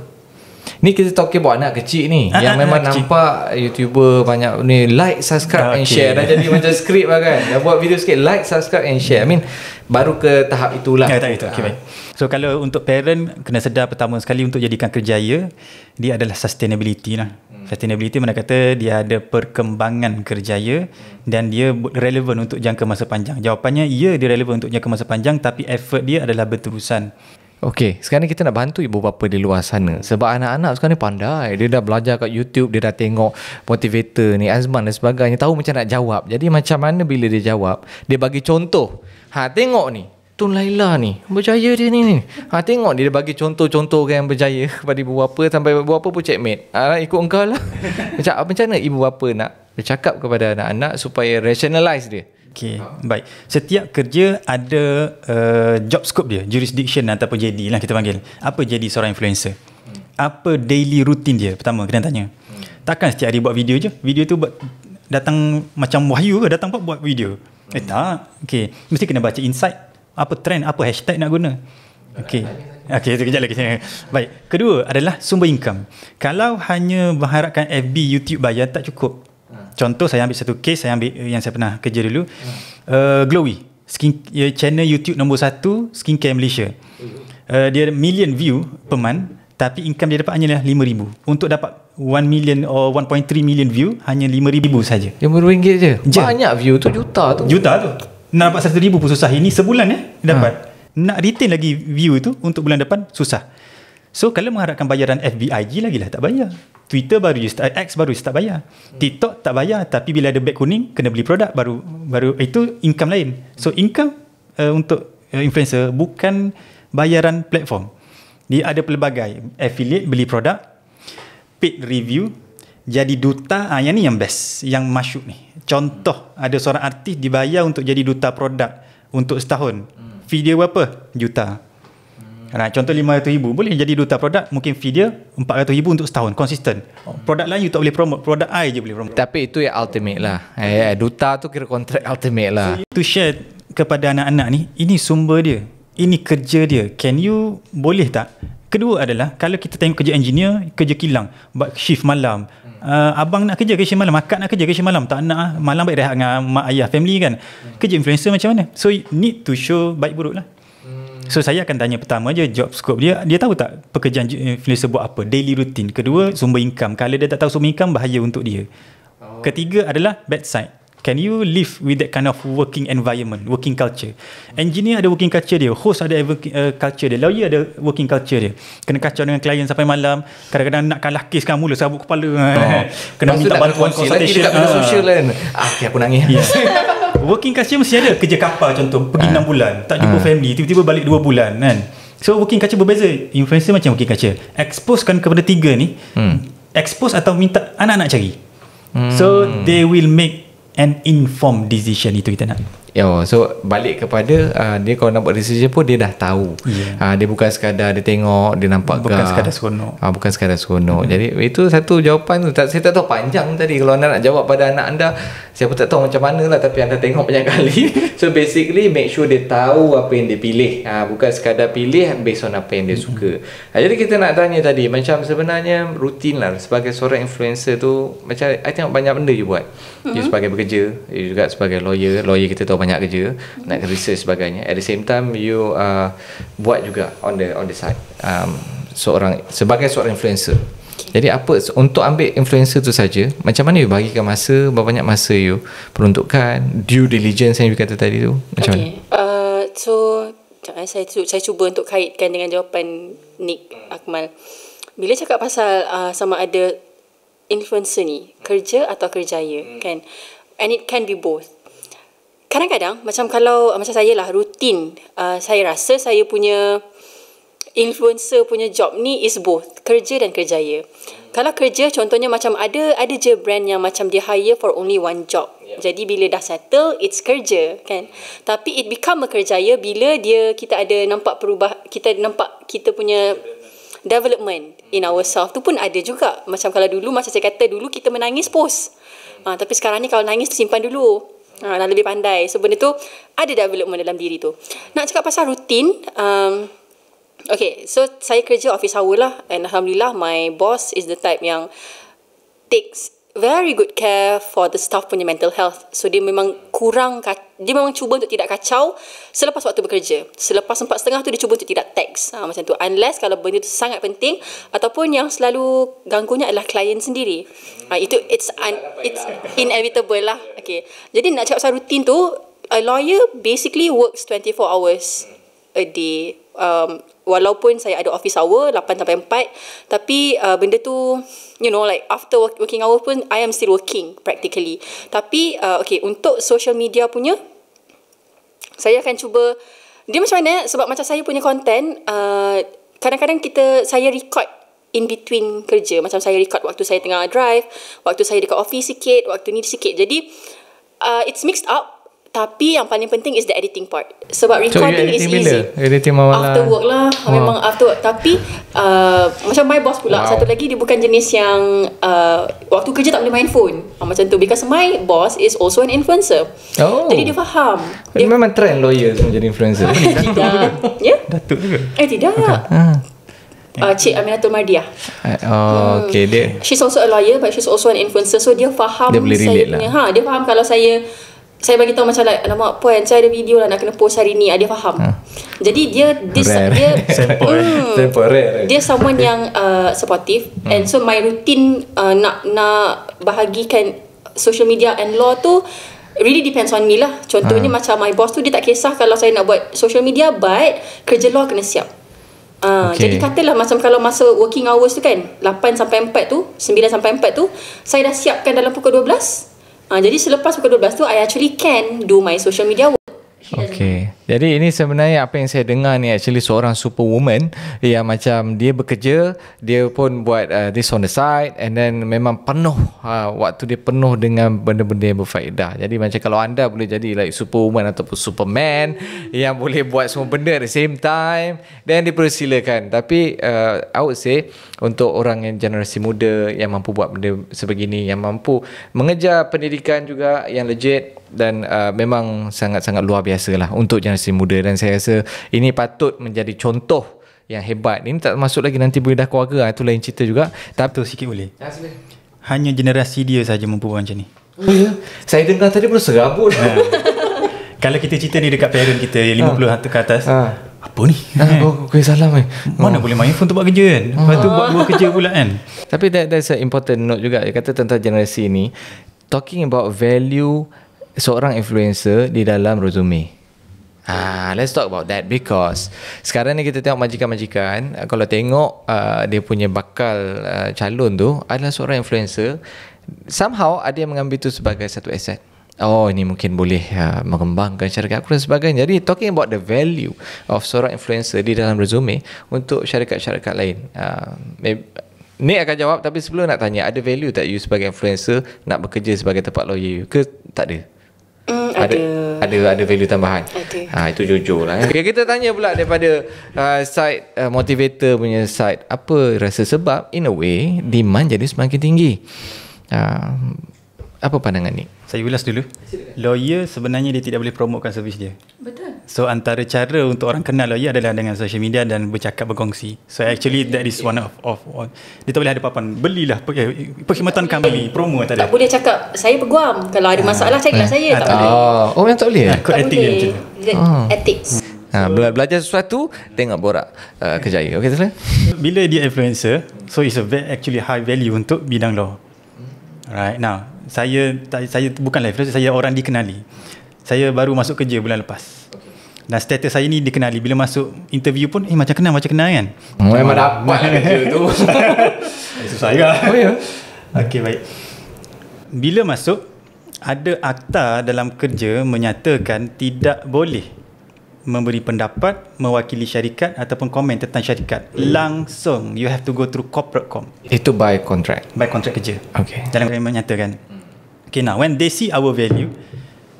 Ni kita talking about anak kecil ni yang memang nampak YouTuber banyak ni like, subscribe and share. Dah jadi macam skrip lah kan. Dah buat video sikit like, subscribe and share. I mean baru ke tahap itulah. Tahap itu. Okay, baik. So kalau untuk parent kena sedar pertama sekali untuk jadikan kerjaya, dia adalah sustainability lah. Sustainability mana kata dia ada perkembangan kerjaya dan dia relevan untuk jangka masa panjang. Jawapannya ya, dia relevan untuk jangka masa panjang, tapi effort dia adalah berterusan. Okey, sekarang ni kita nak bantu ibu bapa di luar sana. Sebab anak-anak sekarang ni pandai. Dia dah belajar kat YouTube, dia dah tengok motivator ni, Azman dan sebagainya, tahu macam nak jawab. Jadi macam mana bila dia jawab, dia bagi contoh. Tengok ni, Tun Laila ni, berjaya dia ni. Tengok dia bagi contoh-contoh yang berjaya kepada ibu bapa, sampai ibu bapa pun checkmate. Ikut engkau lah. Macam mana ibu bapa nak bercakap kepada anak-anak supaya rationalize dia? Okay, baik. Setiap kerja ada job scope dia, jurisdiction ataupun JD lah kita panggil. Apa jadi seorang influencer? Apa daily routine dia? Pertama kena tanya. Takkan setiap hari buat video je? Video tu datang macam wahyu ke? Datang buat video? Tak. Okay, mesti kena baca insight. Apa trend, apa hashtag nak guna. Okay, sekejap lagi. Baik. Kedua adalah sumber income. Kalau hanya mengharapkan FB, YouTube bayar, tak cukup. Contoh, saya ambil satu case, saya ambil yang saya pernah kerja dulu. Glowy, channel YouTube nombor 1 skincare Malaysia. Dia million view per month, tapi income dia dapat hanya RM5,000. Untuk dapat 1 million or 1.3 million view, hanya RM5,000 saja. RM5 je? Banyak view tu, juta tu. Nak dapat 100,000 pun susah. Ini sebulan dapat. nak retain lagi view tu untuk bulan depan susah. So kalau mengharapkan bayaran FBIG lagilah tak bayar. Twitter baru you start, X baru you start bayar. TikTok tak bayar, tapi bila ada beg kuning kena beli produk baru itu income lain. So income untuk influencer bukan bayaran platform. Dia ada pelbagai affiliate, beli produk, paid review, jadi duta. Yang ni yang best, yang masyuk ni. Contoh, ada seorang artis dibayar untuk jadi duta produk untuk setahun. Fee dia berapa? Juta. Contoh RM500,000 boleh jadi duta produk, mungkin fee dia RM400,000 untuk setahun, konsisten. Produk lain you tak boleh promote, produk I je boleh promote. Tapi itu yang ultimate lah. Duta tu kira kontrak ultimate lah. So, to share kepada anak-anak ni, ini sumber dia, ini kerja dia. Can you, boleh tak? Kedua adalah, kalau kita tengok kerja engineer, kerja kilang, buat shift malam. Abang nak kerja ke shift malam, akak nak kerja ke shift malam, tak nak malam baik rehat dengan mak ayah, family kan. Kerja influencer macam mana? So need to show baik buruk lah. So saya akan tanya pertama je job scope dia tahu tak pekerjaan influencer buat apa, daily routine. Kedua, sumber income. Kalau dia tak tahu sumber income, bahaya untuk dia. Ketiga adalah bad side. Can you live with that kind of working environment, working culture? Engineer ada working culture dia, host ada culture dia, lawyer ada working culture dia. Kena kacau dengan klien sampai malam, kadang-kadang nak kalah kes kan, mula sabuk kepala. Kena minta bantuan consultation. Social kan. Aku nangis. Working culture mesti ada. Kerja kapal contoh, pergi 6 bulan, tak jumpa family, tiba-tiba balik 2 bulan kan. So working culture berbeza. Influencer macam working culture, exposekan kepada 3 ni. Expose atau minta anak-anak cari. So they will make an informed decision. Itu kita nak. So balik kepada dia kalau nak buat decision pun dia dah tahu. Dia bukan sekadar dia tengok, dia nampak bukan sekadar seronok. Bukan sekadar seronok. Jadi itu satu jawapan tu. Saya tak tahu panjang tadi. Kalau anda nak jawab pada anak anda, saya pun tak tahu macam mana lah, tapi anda tengok banyak kali. So basically make sure dia tahu apa yang dia pilih. Bukan sekadar pilih based on apa yang dia suka. Jadi kita nak tanya tadi, macam sebenarnya rutin lah sebagai seorang influencer tu, macam I tengok banyak benda you buat. You sebagai bekerja, you juga sebagai lawyer kita tahu banyak kerja, nak research sebagainya. At the same time you buat juga on the side sebagai seorang influencer. Jadi apa untuk ambil influencer tu saja, macam mana you bagikan masa, berapa banyak masa you peruntukkan, due diligence yang you kata tadi tu, macam mana? So saya cuba untuk kaitkan dengan jawapan Nick Akmal. Bila cakap pasal sama ada influencer ni kerja atau kerjaya, kan, and it can be both. Kadang-kadang macam kalau macam saya lah rutin, saya rasa saya punya influencer punya job ni is both kerja dan kerjaya. Kalau kerja contohnya macam ada je brand yang macam dia hire for only one job. Jadi bila dah settle, it's kerja, kan. Tapi it become a kerjaya bila kita ada nampak kita nampak kita punya development in ourselves tu pun ada juga. Macam kalau dulu, macam saya kata dulu kita menangis post. Tapi sekarang ni kalau nangis tu simpan dulu. Dah lebih pandai. So benda tu ada development dalam diri tu. Nak cakap pasal rutin, okay, so saya kerja office hour lah, and alhamdulillah my boss is the type yang takes very good care for the staff punya mental health. So dia memang dia memang cuba untuk tidak kacau selepas waktu bekerja. Selepas 4:30 tu dia cuba untuk tidak text. Macam tu. Unless kalau benda tu sangat penting, ataupun yang selalu ganggunya adalah klien sendiri. Itu it's inevitable lah. Okay. Jadi nak cakap pasal rutin tu, a lawyer basically works 24 hours a day. Walaupun saya ada office hour 8 sampai 4, tapi benda tu, you know, like after working hour pun I am still working practically. Tapi okay, untuk social media punya, saya akan cuba dia macam mana, sebab macam saya punya content, kadang-kadang saya record in between kerja. Macam saya record waktu saya tengah drive, waktu saya dekat office sikit, waktu ni sikit. Jadi it's mixed up. Tapi yang paling penting is the editing part. Sebab recording is easy. Editing malam after work lah. Memang after work. Tapi macam my boss pula, satu lagi dia bukan jenis yang waktu kerja tak boleh main phone. Macam tu. Because my boss is also an influencer. Jadi dia faham. Dia memang trend lawyer menjadi influencer. Tidak. Ya? Datuk juga? Tidak. Cik Aminatul Mardiah. Okay, dia she's also a lawyer, but she's also an influencer. So dia faham, dia boleh relate lah. Dia faham kalau saya bagi tahu macam like, alamak puan, saya ada video lah nak kena post hari ni. Dia faham. Jadi dia dia someone yang supportive. And so my routine nak bahagikan social media and law tu really depends on me lah. Contohnya macam my boss tu, dia tak kisah kalau saya nak buat social media, but kerja luar kena siap. Jadi katalah macam kalau masa working hours tu kan 8 sampai 4 tu, 9 sampai 4 tu, saya dah siapkan dalam pukul 12. Jadi selepas pukul 12 tu, I actually can do my social media work. Okay. Jadi ini sebenarnya apa yang saya dengar ni actually seorang superwoman yang macam dia bekerja, dia pun buat this on the side, and then memang penuh waktu dia penuh dengan benda-benda yang berfaedah. Jadi macam kalau anda boleh jadi like superwoman ataupun superman yang boleh buat semua benda at the same time, then dipersilakan. Tapi I would say untuk orang yang generasi muda yang mampu buat benda sebegini, yang mampu mengejar pendidikan juga yang legit, dan memang sangat-sangat luar biasa lah untuk generasi muda, dan saya rasa ini patut menjadi contoh yang hebat. Ini tak masuk lagi nanti boleh dah keluarga, itu lain cerita juga. Tapi sikit boleh? Hanya generasi dia saja mampu buat macam ni. Oh ya? Saya dengar tadi pun serabut. Kalau kita cerita ni dekat parent kita 50 ke atas, apa ni? Okay, salam mana boleh main phone tu buat kerja kan? Lepas tu buat dua kerja pula kan. Tapi that's an important note juga. Dia kata tentang generasi ni, talking about value seorang influencer di dalam resume. Let's talk about that, because sekarang ni kita tengok majikan-majikan, kalau tengok dia punya bakal calon tu adalah seorang influencer, somehow ada yang mengambil tu sebagai satu aset. Oh, ini mungkin boleh mengembangkan syarikat aku dan sebagainya. Jadi talking about the value of seorang influencer di dalam resume untuk syarikat-syarikat lain, ni akan jawab. Tapi sebelum nak tanya, ada value tak you sebagai influencer nak bekerja sebagai tempat lawyer ke tak ada? Ada value tambahan. Itu jujur lah. Okay, kita tanya pula daripada side motivator punya side, apa rasa sebab in a way demand jadi semakin tinggi? Apa pandangan ni? Saya ulas dulu. Lawyer sebenarnya dia tidak boleh promotekan servis dia. Betul. So antara cara untuk orang kenal lawyer adalah dengan social media dan bercakap, berkongsi. So actually that is one of dia tak boleh ada papan, belilah perkhidmatan kami, promo tak ada. Tak boleh cakap saya peguam, kalau ada masalah carilah saya, tak boleh. Yang tak boleh? Kod etik dia macam tu. Ethics. Belajar sesuatu, tengok Borak Kerjaya. Okey, terus. Bila dia influencer, so it's a actually high value untuk bidang law. Right now, saya bukanlah influencer, saya orang dikenali. Saya baru masuk kerja bulan lepas. Dan status saya ni dikenali. Bila masuk interview pun macam kenal kan. Memang dapat kerja tu. Susah juga. Oh ya. Okey, baik. Bila masuk, ada akta dalam kerja menyatakan tidak boleh memberi pendapat, mewakili syarikat ataupun komen tentang syarikat. Langsung you have to go through corporate com. Itu by contract. By contract kerja. Okay. Dalam kerja menyatakan. Okay, now when they see our value,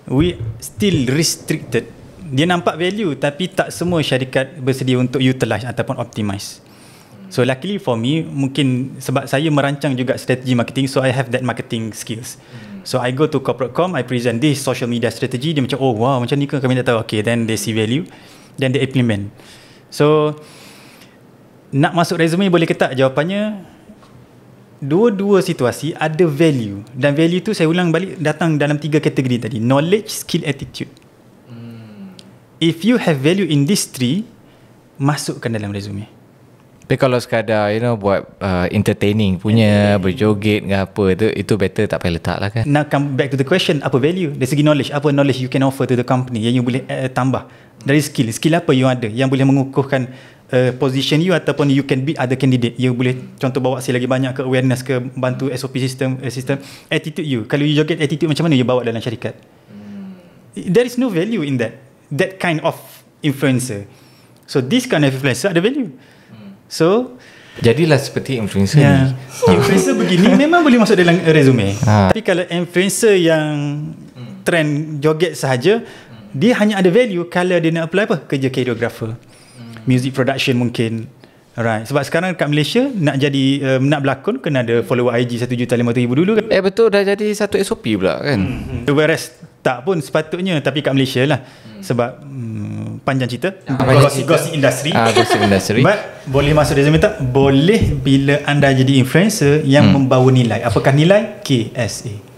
we still restricted. Dia nampak value tapi tak semua syarikat bersedia untuk utilize ataupun optimize. So luckily for me, mungkin sebab saya merancang juga strategi marketing, so I have that marketing skills. So I go to corporate com, I present this social media strategy. Dia macam, oh wow, macam ni ke, kami tak tahu. Okay, then they see value, then they implement. So nak masuk resume boleh ke tak? Jawapannya, dua-dua situasi ada value. Dan value tu saya ulang balik, datang dalam 3 kategori tadi. Knowledge, skill, attitude. If you have value in these 3, masukkan dalam resume. Tapi kalau sekadar buat entertaining punya, berjoget ke apa, itu better tak payah letak lah kan. Now come back to the question, apa value? Dari segi knowledge, apa knowledge you can offer to the company yang you boleh tambah? Dari skill apa you ada yang boleh mengukuhkan position you ataupun you can beat other candidate. You boleh contoh bawa hasil lagi banyak ke, awareness ke, bantu SOP system. Attitude you, kalau you joget attitude macam mana you bawa dalam syarikat? There is no value in that kind of influencer. So this kind of influencer ada value. So jadilah seperti influencer ni. Influencer begini memang boleh masuk dalam resume. Tapi kalau influencer yang trend joget sahaja, dia hanya ada value kalau dia nak apply apa? Kerja choreographer, music production mungkin. Alright. Sebab sekarang kat Malaysia nak jadi nak berlakon kena ada follower IG 1,500,000 dulu kan. Betul, dah jadi satu SOP pula kan. Whereas tak pun sepatutnya, tapi kat Malaysia lah. Sebab panjang cerita, gossip industry. Gossip industry. But boleh masuk resume tak? Boleh bila anda jadi influencer yang membawa nilai. Apakah nilai? KSA.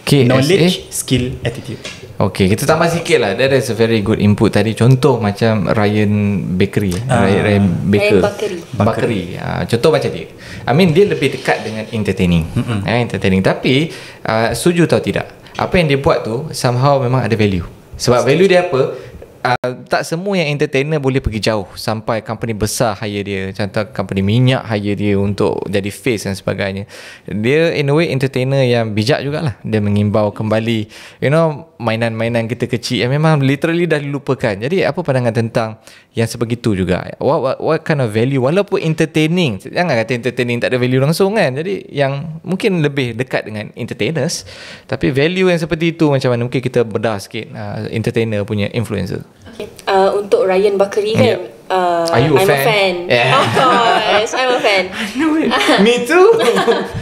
Knowledge, skill, attitude. Okay, kita tambah sikit lah. That is a very good input tadi. Contoh macam Ryan Bakery. Ryan Bakery. Contoh macam dia. I mean, dia lebih dekat dengan entertaining. Entertaining. Tapi setuju atau tidak, apa yang dia buat tu somehow memang ada value. Sebab value dia apa? Tak semua yang entertainer boleh pergi jauh sampai company besar hire dia. Contoh company minyak hire dia untuk jadi face dan sebagainya. Dia in a way entertainer yang bijak jugalah. Dia mengimbau kembali mainan-mainan kita kecil yang memang literally dah dilupakan. Jadi apa pandangan tentang yang sebegitu juga? What kind of value, walaupun entertaining, jangan kata entertaining tak ada value langsung kan. Jadi yang mungkin lebih dekat dengan entertainers, tapi value yang seperti itu macam mana? Mungkin kita bedah sikit entertainer punya influencer. Okay. Untuk Ryan Bakary kan, Are you a I'm fan? a fan. Yeah. Of course, I'm a fan. I know it. Me too.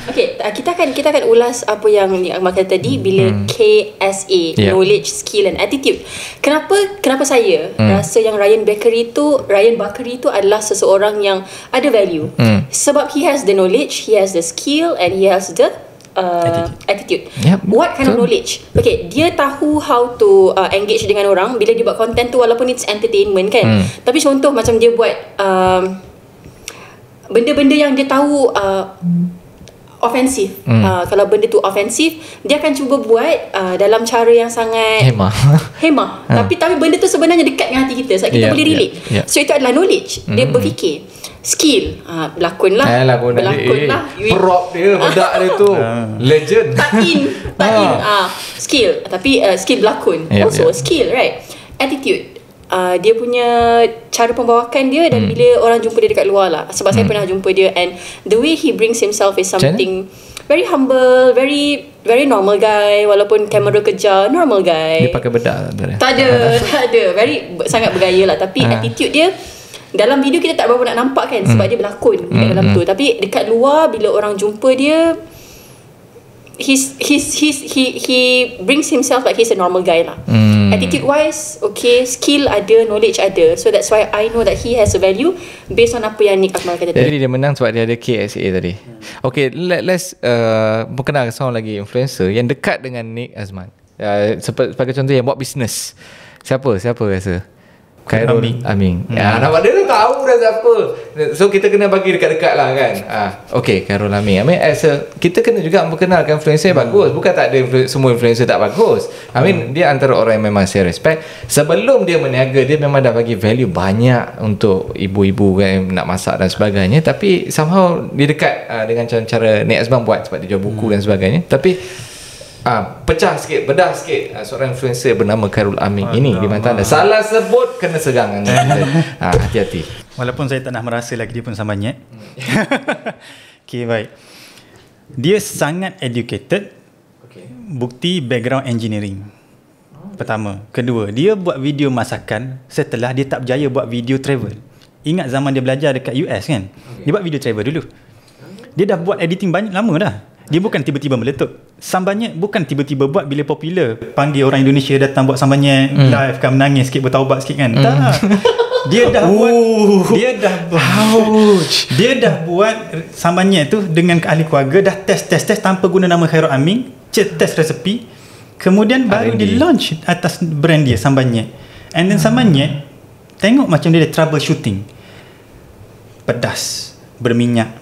Okay, kita akan ulas apa yang Akmal kata tadi bila KSA, knowledge, skill and attitude. Kenapa saya rasa yang Ryan Bakary tu adalah seseorang yang ada value. Sebab he has the knowledge, he has the skill and he has the attitude. What kind of knowledge? Okay, dia tahu how to engage dengan orang bila dia buat content tu, walaupun it's entertainment kan. Tapi contoh macam dia buat benda-benda yang dia tahu ofensif. Kalau benda tu ofensif, dia akan cuba buat dalam cara yang sangat hemah. Tapi benda tu sebenarnya dekat dengan hati kita, sebab kita boleh relate. So itu adalah knowledge. Dia berfikir. Skill, berlakon lah. Prop dia, bedak dia tu legend. Tak in skill. Tapi skill berlakon also skill, right? Attitude, dia punya cara pembawakan dia. Dan bila orang jumpa dia dekat luar lah, sebab saya pernah jumpa dia, and the way he brings himself is something very humble, very very normal guy. Walaupun kamera kejar, normal guy. Dia pakai bedak tak ada very sangat bergaya lah. Tapi attitude dia dalam video kita tak berapa nak nampak kan, sebab dia berlakon dekat dalam tu. Tapi dekat luar bila orang jumpa dia, he brings himself like he's a normal guy lah. Attitude wise, okay, skill ada, knowledge ada. So that's why I know that he has a value based on apa yang Nick Akmal kata tadi. Jadi dia menang sebab dia ada KSA tadi. Okay, let's berkenal seorang lagi influencer yang dekat dengan Nick Azman. Sebagai contoh yang buat bisnes. Siapa rasa? Khairul Amin. Nampak dia tahu dah siapa. So kita kena bagi dekat-dekat lah kan. Okay, Khairul Amin. Kita kena juga memperkenalkan influencer yang bagus. Bukan tak ada semua influencer tak bagus. Dia antara orang yang memang saya respect. Sebelum dia meniaga, dia memang dah bagi value banyak untuk ibu-ibu kan, nak masak dan sebagainya. Tapi somehow dia dekat dengan cara Nek Azman buat, sebab dia jual buku dan sebagainya. Tapi pecah sikit, bedah sikit seorang influencer bernama Khairul Amin ini di mata anda. Salah sebut kena serang. Hati-hati. Walaupun saya tak nak merasa lagi dia pun samanya. Okay, baik. Dia sangat educated. Bukti background engineering. Pertama. Kedua, dia buat video masakan setelah dia tak berjaya buat video travel. Ingat zaman dia belajar dekat US kan? Dia buat video travel dulu. Dia dah buat editing banyak lama dah. Dia bukan tiba-tiba meletup. Sambannya bukan tiba-tiba buat bila popular. Panggil orang Indonesia datang buat sambannya live kan, menangis sikit, bertaubat sikit kan. Tak. Dia dah dia dah buat sambannya tu dengan ahli keluarga, dah test tanpa guna nama Khairul Amin, test resepi. Kemudian baru dia launch atas brand dia sambannya. And then sambannya tengok macam dia ada troubleshooting. Pedas, berminyak,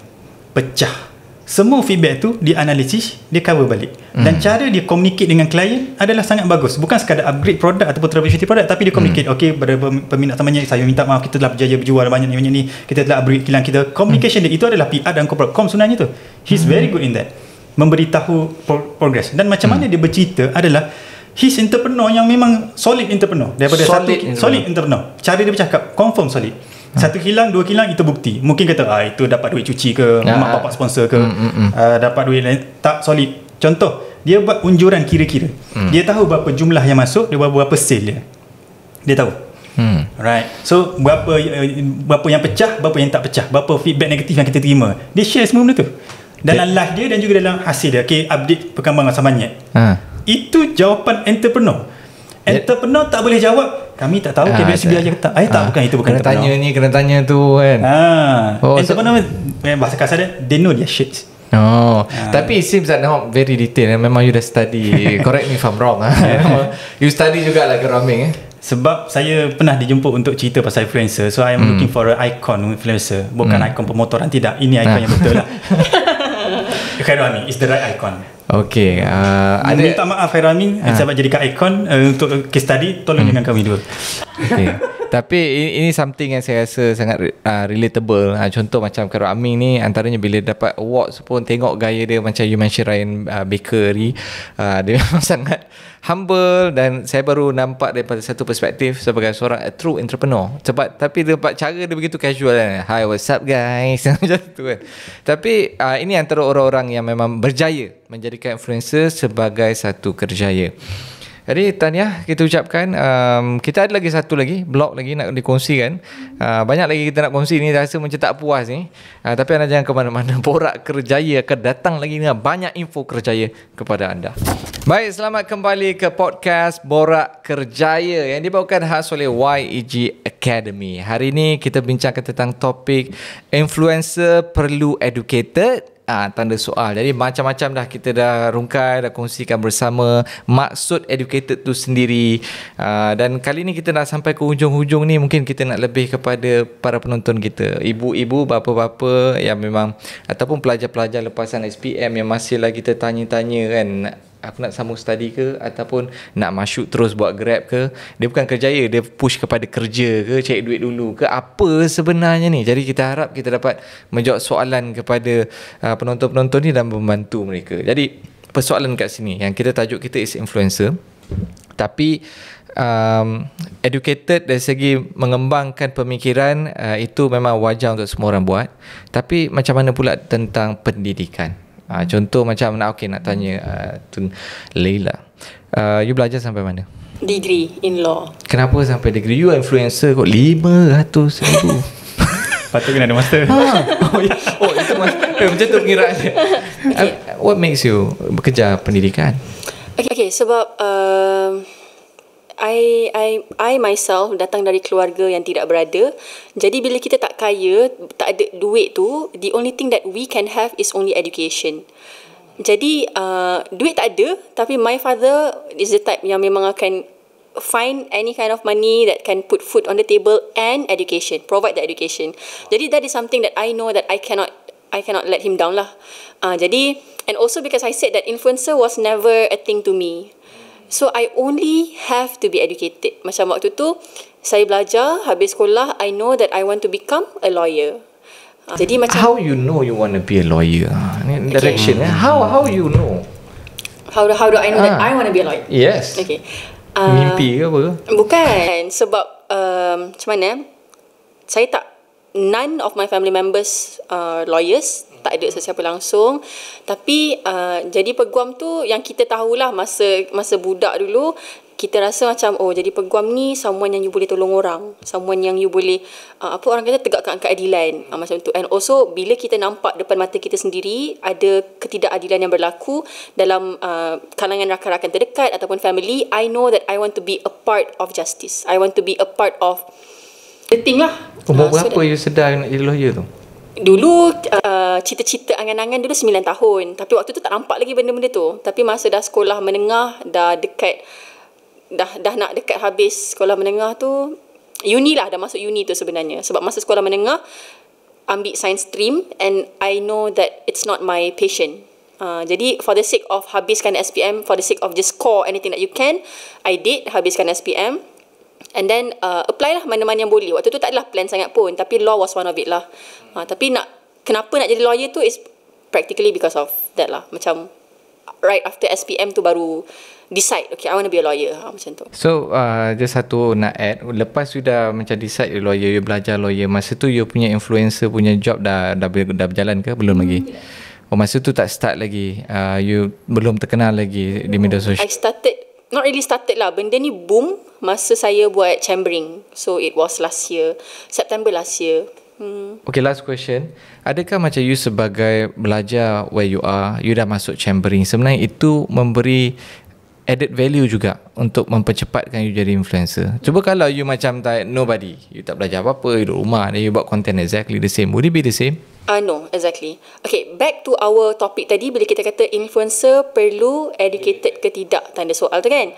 pecah. Semua feedback tu dia analisis, dia cover balik. Dan cara dia communicate dengan klien adalah sangat bagus. Bukan sekadar upgrade produk ataupun troubleshooting produk, tapi dia communicate, okay, pada peminat temannya, saya minta maaf, kita telah berjaya berjual banyak ni, kita telah upgrade kilang kita. Communication dia, itu adalah PR dan corporate com sebenarnya tu. He's very good in that, memberitahu progress. Dan macam mana dia bercerita adalah he's entrepreneur yang memang solid entrepreneur. Daripada solid entrepreneur. Cara dia bercakap confirm solid. Satu kilang, dua kilang, itu bukti. Mungkin kata itu dapat duit cuci ke, mak bapak sponsor ke, dapat duit lain. Tak solid. Contoh, dia buat unjuran kira-kira. Dia tahu berapa jumlah yang masuk, dia berapa sale dia tahu. Right. So berapa yang pecah, berapa yang tak pecah, berapa feedback negatif yang kita terima. Dia share semua benda tu dalam live dia dan juga dalam hasil dia. Okay, update perkembangan samanya. Itu jawapan entrepreneur. Entrepreneur tak boleh jawab kami tak tahu KBSB aja ke tak. Bukan, itu bukan kena tanya ni, kena tanya tu kan. Entrepreneur bahasa kasar dia, they know their shit. Tapi it seems that now very detail. Memang you dah study. Correct me if I'm wrong. You study jugalah ke Raming. Sebab saya pernah dijemput untuk cerita pasal influencer. So I am looking for an icon influencer. Bukan icon pemotoran, tidak. Ini icon yang betul lah. Khairul Amin is the right icon. Okay. Minta maaf Hairami, sebab jadikan ikon untuk case study, tolong dengan kami dua. Okay. Tapi ini something yang saya rasa sangat relatable. Contoh macam Karo Aming ni, antaranya bila dapat awards pun tengok gaya dia macam you mention Ryan Bakery, dia memang sangat humble, dan saya baru nampak daripada satu perspektif sebagai seorang true entrepreneur. Sebab tapi dapat cara dia begitu casual kan. Hi, what's up guys? Macam tu kan. Tapi ini antara orang-orang yang memang berjaya menjadikan influencer sebagai satu kerjaya. Jadi tahniah kita ucapkan. Kita ada lagi satu lagi blog lagi nak dikongsikan. Banyak lagi kita nak kongsi ni, rasa macam tak puas ni. Tapi anda jangan ke mana-mana. Borak Kerjaya akan datang lagi dengan banyak info kerjaya kepada anda. Baik, selamat kembali ke podcast Borak Kerjaya yang dibawakan khas oleh YEG Academy. Hari ini kita bincangkan tentang topik influencer perlu educated. Tanda soal. Jadi macam-macam dah kita dah rungkai, dah kongsikan bersama maksud educated tu sendiri. Dan kali ni kita nak sampai ke hujung-hujung ni, mungkin kita nak lebih kepada para penonton kita, ibu-ibu, bapa-bapa yang memang, ataupun pelajar-pelajar lepasan SPM yang masih lagi tertanya-tanya kan, aku nak sambung study ke, ataupun nak masuk terus buat Grab ke. Dia bukan kerjaya, dia push kepada kerja ke, cari duit dulu ke, apa sebenarnya ni. Jadi kita harap kita dapat menjawab soalan kepada penonton-penonton ni dan membantu mereka. Jadi persoalan kat sini, yang kita tajuk kita is influencer, tapi educated dari segi mengembangkan pemikiran, itu memang wajar untuk semua orang buat. Tapi macam mana pula tentang pendidikan? Contoh macam nak tanya Tun Leila, you belajar sampai mana? Degree in law. Kenapa sampai degree? You influencer kot 500,000. Patut kena ada master. Itu macam tu pengiraan dia. What makes you bekerja pendidikan? Okay, sebab I myself datang dari keluarga yang tidak berada. Jadi bila kita tak kaya, tak ada duit tu, the only thing that we can have is only education. Jadi duit tak ada, tapi my father is the type yang memang akan find any kind of money that can put food on the table and education, provide the education. Jadi that is something that I know that I cannot let him down lah. Jadi, and also because I said that influencer was never a thing to me. So I only have to be educated. Macam waktu tu saya belajar, habis sekolah, I know that I want to become a lawyer. Jadi macam, how you know you want to be a lawyer? Direction. Okay. How you know? How do I know that I want to be a lawyer? Yes. Okay. Mimpi ke apa? Bukan. Sebab macam mana? Saya tak, none of my family members are lawyers. Tak ada sesiapa langsung. Tapi jadi peguam tu yang kita tahulah masa budak dulu, kita rasa macam jadi peguam ni someone yang you boleh tolong orang, someone yang you boleh orang kata tegakkan keadilan, macam tu. And also bila kita nampak depan mata kita sendiri ada ketidakadilan yang berlaku dalam kalangan rakan-rakan terdekat ataupun family, I know that I want to be a part of justice. I want to be a part of the thing lah. Umur berapa you sedar nak jadi lawyer tu? Dulu cita-cita angan-angan dulu 9 tahun. Tapi waktu tu tak nampak lagi benda-benda tu. Tapi masa dah sekolah menengah, dah nak dekat habis sekolah menengah tu, uni lah, dah masuk uni tu sebenarnya. Sebab masa sekolah menengah ambil science stream and I know that it's not my passion. Jadi for the sake of habiskan SPM, for the sake of just score anything that you can, I did habiskan SPM. And then apply lah mana-mana yang boleh. Waktu tu tak adalah plan sangat pun, tapi law was one of it lah. Tapi kenapa nak jadi lawyer tu is practically because of that lah. Macam right after SPM tu baru decide, okay, I want to be a lawyer. Macam tu. So just satu nak add, lepas sudah macam decide lawyer, you belajar lawyer, masa tu you punya influencer punya job dah berjalan ke? Belum lagi? Masa tu tak start lagi, you belum terkenal lagi di media sosial? I started, not really started lah, benda ni boom masa saya buat chambering. So it was last year, September last year. Okay, last question. Adakah macam you sebagai belajar where you are, you dah masuk chambering, sebenarnya itu memberi added value juga untuk mempercepatkan you jadi influencer? Cuba kalau you macam nobody, you tak belajar apa-apa, you duduk rumah dan you buat content exactly the same, would it be the same? No, exactly. Okay, back to our topic tadi, bila kita kata influencer perlu educated ke tidak, tanda soal tu kan.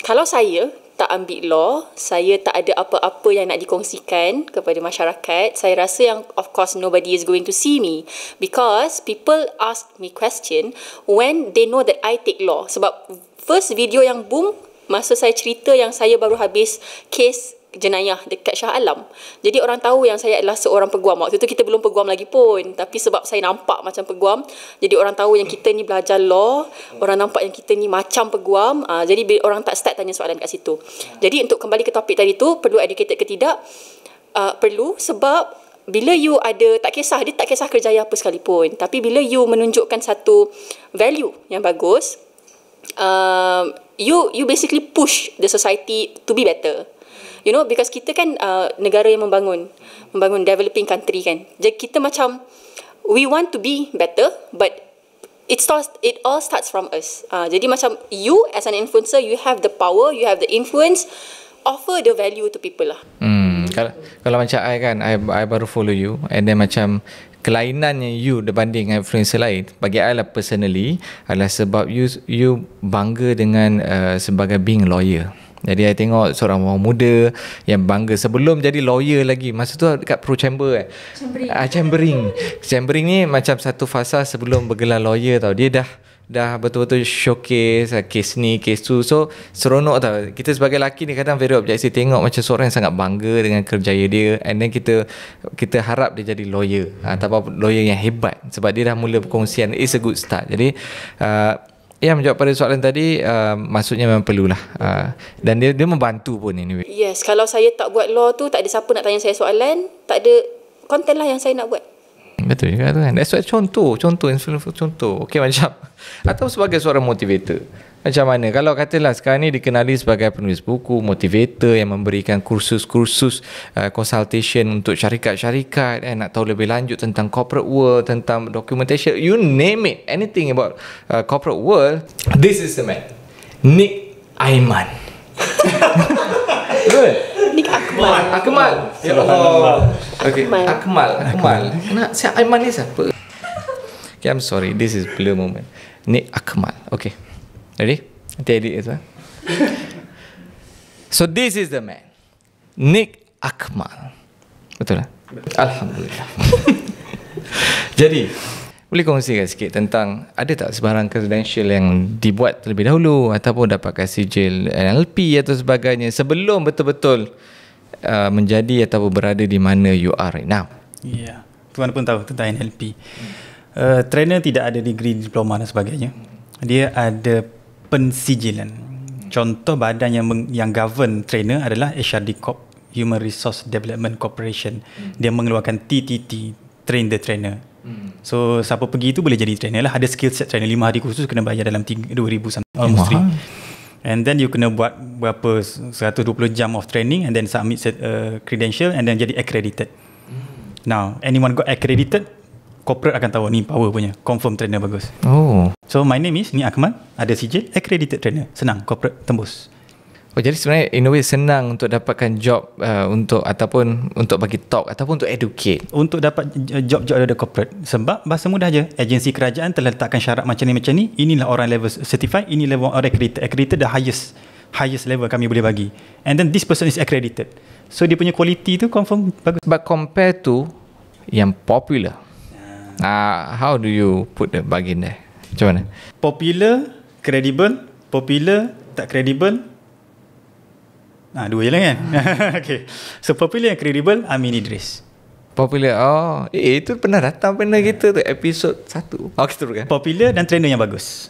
Kalau saya, tak ambil law, saya tak ada apa-apa yang nak dikongsikan kepada masyarakat. Saya rasa yang of course nobody is going to see me because people ask me question when they know that I take law. Sebab first video yang boom masa saya cerita yang saya baru habis kes jenayah dekat Shah Alam. Jadi orang tahu yang saya adalah seorang peguam. Waktu tu kita belum peguam lagi pun, tapi sebab saya nampak macam peguam, jadi orang tahu yang kita ni belajar law, orang nampak yang kita ni macam peguam. Jadi orang tak start tanya soalan kat situ. Jadi untuk kembali ke topik tadi tu, perlu educated ke tidak? Perlu, sebab bila you ada, tak kisah kerjaya apa sekalipun, tapi bila you menunjukkan satu value yang bagus, you basically push the society to be better. You know, because kita kan negara yang membangun developing country kan. Jadi kita macam we want to be better, but it all starts from us. Jadi macam you as an influencer, you have the power, you have the influence, offer the value to people lah. Kalau macam I kan, I baru follow you, and then macam kelainannya you berbanding dengan influencer lain, bagi I lah personally adalah sebab you bangga dengan sebagai being lawyer. Jadi I tengok seorang orang muda yang bangga sebelum jadi lawyer lagi. Masa tu dekat Pro Chamber Chambering ni macam satu fasa sebelum bergelar lawyer tau. Dia dah betul-betul showcase kes ni, kes tu. So seronok tau. Kita sebagai lelaki ni kadang very objektif, tengok macam seorang yang sangat bangga dengan kerjaya dia, and then kita harap dia jadi lawyer, atau lawyer yang hebat sebab dia dah mula perkongsian. It's a good start. Jadi menjawab pada soalan tadi, maksudnya memang perlulah, dan dia membantu pun anyway. Yes, kalau saya tak buat law tu, tak ada siapa nak tanya saya soalan, tak ada konten lah yang saya nak buat. Betul juga tu kan. That's why contoh okay, macam atau sebagai seorang motivator, macam mana kalau katalah sekarang ni dikenali sebagai penulis buku, motivator yang memberikan kursus-kursus consultation untuk syarikat-syarikat, nak tahu lebih lanjut tentang corporate world, tentang documentation, you name it, anything about corporate world, this is the man, Nick Aiman. Good. Nick Akmal. Ya Allah. Okay. Akmal. Nak si Aiman ni siapa? Okay, I'm sorry, this is blur moment. Nick Akmal. Okay. Ready? Nanti edit itu. So this is the man, Nick Akmal. Betul lah? Alhamdulillah. Jadi boleh kongsikan sikit tentang ada tak sebarang credential yang dibuat terlebih dahulu ataupun dapatkan sijil NLP atau sebagainya sebelum betul-betul menjadi ataupun berada di mana you are right now? Ya, tuan pun tahu tentang NLP. Trainer tidak ada degree, diploma dan sebagainya. Dia ada pensijilan. Contoh badan yang govern trainer adalah HRD Corp, Human Resource Development Corporation. Dia mengeluarkan TTT, Train the Trainer. So siapa pergi tu boleh jadi trainer lah. Ada skill set trainer, 5 hari kursus kena bayar dalam 2,000 something, almost 3. And then you kena buat berapa 120 jam of training and then submit credential and then jadi accredited. Now anyone got accredited, corporate akan tahu ni power punya, confirm trainer bagus. So my name is Nick Akmal, ada sijil accredited trainer, senang corporate tembus. Jadi sebenarnya in a way senang untuk dapatkan job untuk ataupun untuk bagi talk ataupun untuk educate. Untuk dapat job-job ada corporate, sebab bahasa mudah je, agensi kerajaan telah letakkan syarat macam ni, inilah orang level certified, ini level orang accredited the highest level kami boleh bagi, and then this person is accredited, so dia punya quality tu confirm bagus. But compare to yang popular, how do you put the bargain there? Macam mana? Popular, credible, popular, tak credible. Dua je lah kan. Okay. So popular and credible, Amin Idris. Popular, itu pernah datang kita tu episod 1. Kita teruskan. Popular dan trainer yang bagus.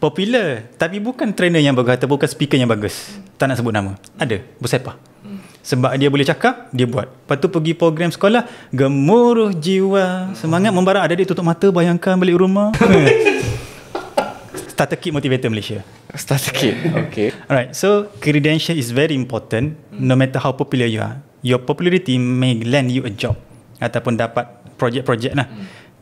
Popular tapi bukan trainer yang bagus atau bukan speaker yang bagus. Tak nak sebut nama. Ada, bersepah. Sebab dia boleh cakap, dia buat. Lepas tu pergi program sekolah, gemuruh jiwa, semangat membara, ada dia tutup mata, bayangkan balik rumah. Starter Kit Motivator Malaysia. Starter Kit, okay. Alright, so credential is very important. No matter how popular you are, your popularity may land you a job ataupun dapat projek-projek lah.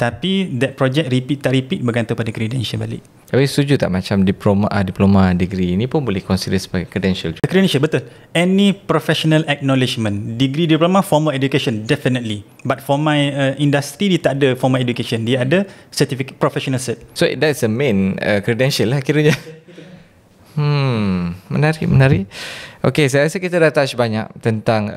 Tapi that project repeat tak repeat bergantung pada credential balik. Tapi setuju tak macam diploma degree ni pun boleh consider sebagai credential? Credential, betul. Any professional acknowledgement. Degree, diploma, formal education, definitely. But for my industry, dia tak ada formal education. Dia ada certificate, professional cert. So that's the main credential lah kiranya. Menarik. Okay, saya rasa kita dah touch banyak tentang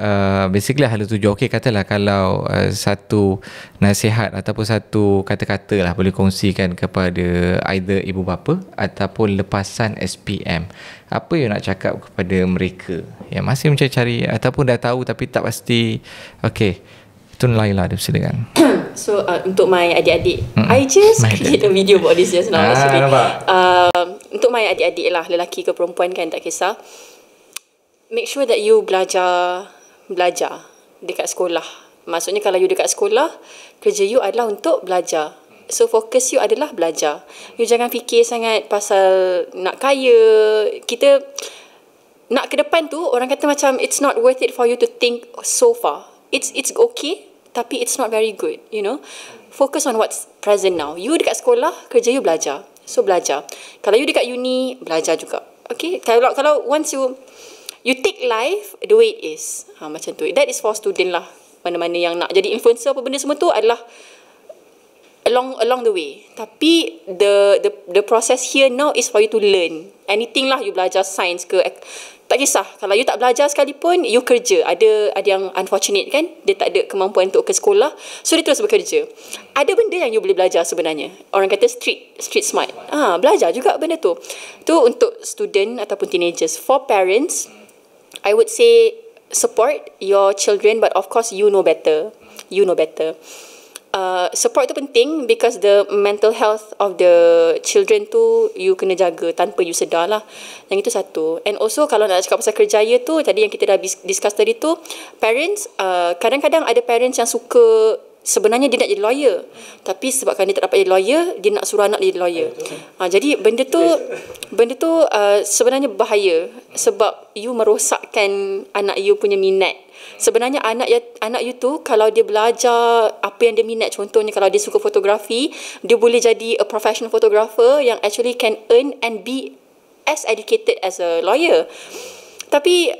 basically hala tuju. Okay, katalah kalau satu nasihat ataupun satu kata-kata lah boleh kongsikan kepada either ibu bapa ataupun lepasan SPM. Apa yang nak cakap kepada mereka yang masih mencari ataupun dah tahu tapi tak pasti? Okay, itu Laila, dia silakan. So untuk my adik-adik, I just create a video about this just now. Untuk my adik-adik lah, lelaki ke perempuan kan, tak kisah. Make sure that you belajar dekat sekolah. Maksudnya kalau you dekat sekolah, kerja you adalah untuk belajar. So fokus you adalah belajar. You jangan fikir sangat pasal nak kaya. Kita nak ke depan tu, orang kata macam it's not worth it for you to think so far. It's okay, tapi it's not very good, you know. Focus on what's present now. You dekat sekolah, kerja you belajar. So belajar. Kalau you dekat uni, belajar juga. Okay, kalau once you take life the way it is, macam tu. That is for student lah. Mana-mana yang nak jadi influencer apa benda semua tu adalah along the way. Tapi the process here now is for you to learn. Anything lah, you belajar sains ke, tak kisah. Kalau you tak belajar sekalipun, you kerja. Ada yang unfortunate kan, dia tak ada kemampuan untuk ke sekolah, so dia terus bekerja. Ada benda yang you boleh belajar sebenarnya. Orang kata street smart. Belajar juga benda tu. Tu untuk student ataupun teenagers. For parents, I would say support your children, but of course you know better. Support tu penting because the mental health of the children tu you kena jaga tanpa you sedar lah. Yang itu satu. And also kalau nak cakap pasal kerjaya tu, tadi yang kita dah discuss tadi tu, parents, kadang-kadang ada parents yang suka, sebenarnya dia nak jadi lawyer, tapi sebabkan dia tak dapat jadi lawyer, dia nak suruh anak dia jadi lawyer. Jadi benda tu sebenarnya bahaya, sebab you merosakkan anak you punya minat. Sebenarnya anak you tu, kalau dia belajar apa yang dia minat, contohnya kalau dia suka fotografi, dia boleh jadi a professional photographer yang actually can earn and be as educated as a lawyer. Tapi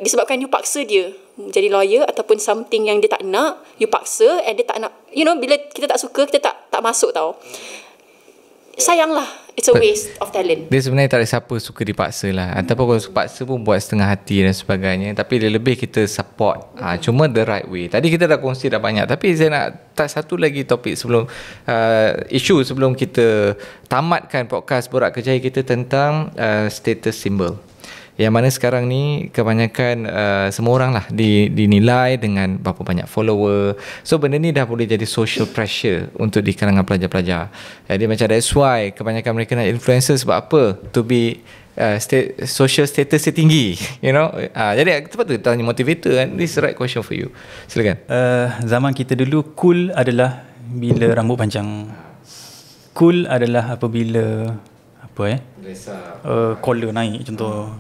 disebabkan you paksa dia jadi lawyer ataupun something yang dia tak nak, you paksa, and dia tak nak, you know, bila kita tak suka, kita tak masuk tau. Sayanglah, it's a waste of talent. Dia sebenarnya tak ada siapa suka dipaksa lah. Ataupun kalau paksa pun buat setengah hati dan sebagainya. Tapi dia lebih kita support, cuma the right way. Tadi kita dah kongsi dah banyak, tapi saya nak touch satu lagi topik sebelum isu sebelum kita tamatkan podcast Borak Kerjaya kita tentang status symbol. Yang mana sekarang ni kebanyakan semua orang lah dinilai dengan berapa banyak follower. So benda ni dah boleh jadi social pressure untuk di kalangan pelajar-pelajar. Jadi macam that's why kebanyakan mereka nak influencer. Sebab apa? To be social status tinggi, you know. Jadi tepat tu tanya motivator kan. This is the right question for you. Silakan. Zaman kita dulu cool adalah bila rambut panjang. Cool adalah apabila collar naik contoh.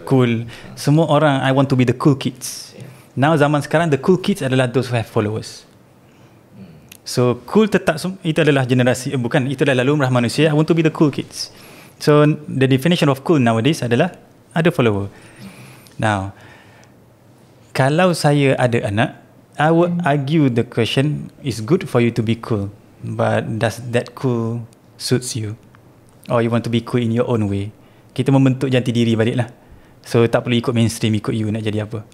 Cool. Semua orang, I want to be the cool kids. Now zaman sekarang, the cool kids adalah those who have followers. So cool tetap, itu adalah generasi, itu adalah lumrah manusia. I want to be the cool kids. So the definition of cool nowadays adalah ada follower. Now kalau saya ada anak, I would argue the question is good for you to be cool, but does that cool suits you? Or you want to be cool in your own way? Kita membentuk jati diri balik lah. So tak perlu ikut mainstream, ikut you nak jadi apa.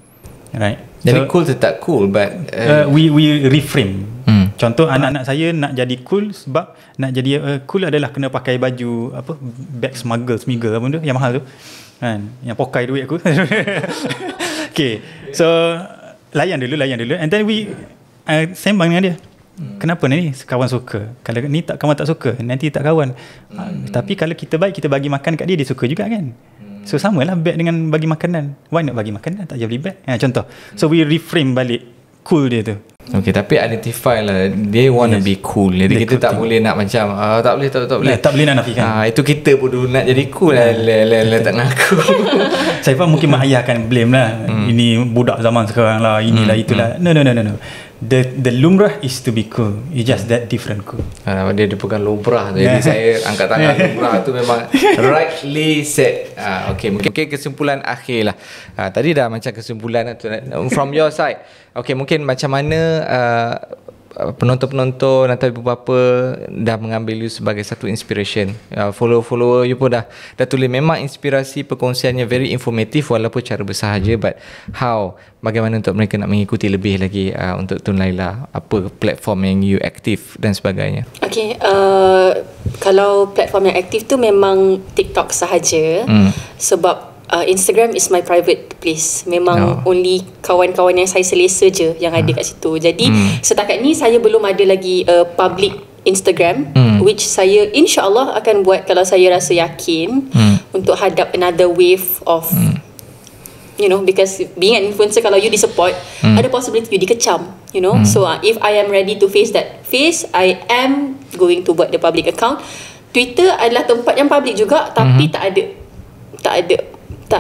Right? Jadi so, cool tetap cool, but we reframe. Contoh anak-anak saya nak jadi cool, sebab nak jadi cool adalah kena pakai baju apa, bag smuggle apa benda yang mahal tu kan, yang pokai duit aku. Okay, so layan dulu, and then we sembang dengan dia. Kenapa ni kawan suka? Kalau ni tak, kawan tak suka, nanti tak kawan. Tapi kalau kita baik, kita bagi makan kat dia, dia suka juga kan. So samalah bag dengan bagi makanan. Why nak bagi makanan, tak payah beli bag. Contoh. So we reframe balik cool dia tu. Okay, tapi identify lah, they want to be cool. Jadi kita tak boleh nak macam tak boleh nak nafikan. Itu kita pun dulu nak jadi cool lah, tak ngaku. Saya faham mungkin mak ayah akan blame lah. Ini budak zaman sekarang lah, inilah itulah. No. The lumrah is to be cool. It's just that different cool. Dia bukan lumrah. Jadi saya angkat tangan. Lumrah tu memang rightly said. Okay, mungkin kesimpulan akhir lah. Tadi dah macam kesimpulan from your side. Okay, mungkin macam mana penonton-penonton atau ibu-bapa dah mengambil you sebagai satu inspiration. Follower you pun dah tulis memang inspirasi, perkongsiannya very informatif walaupun cara bersahaja, but bagaimana untuk mereka nak mengikuti lebih lagi untuk Tun Laila, apa platform yang you aktif dan sebagainya. Okay, kalau platform yang aktif tu memang TikTok sahaja, sebab Instagram is my private place. Memang only kawan-kawan yang saya selesa je yang ada kat situ. Jadi setakat ni saya belum ada lagi public Instagram, which saya insyaAllah akan buat kalau saya rasa yakin untuk hadap another wave of you know, because being an influencer, kalau you disupport, ada possibility you dikecam, you know. So if I am ready to face that phase, I am going to buat the public account. Twitter adalah tempat yang public juga, tapi tak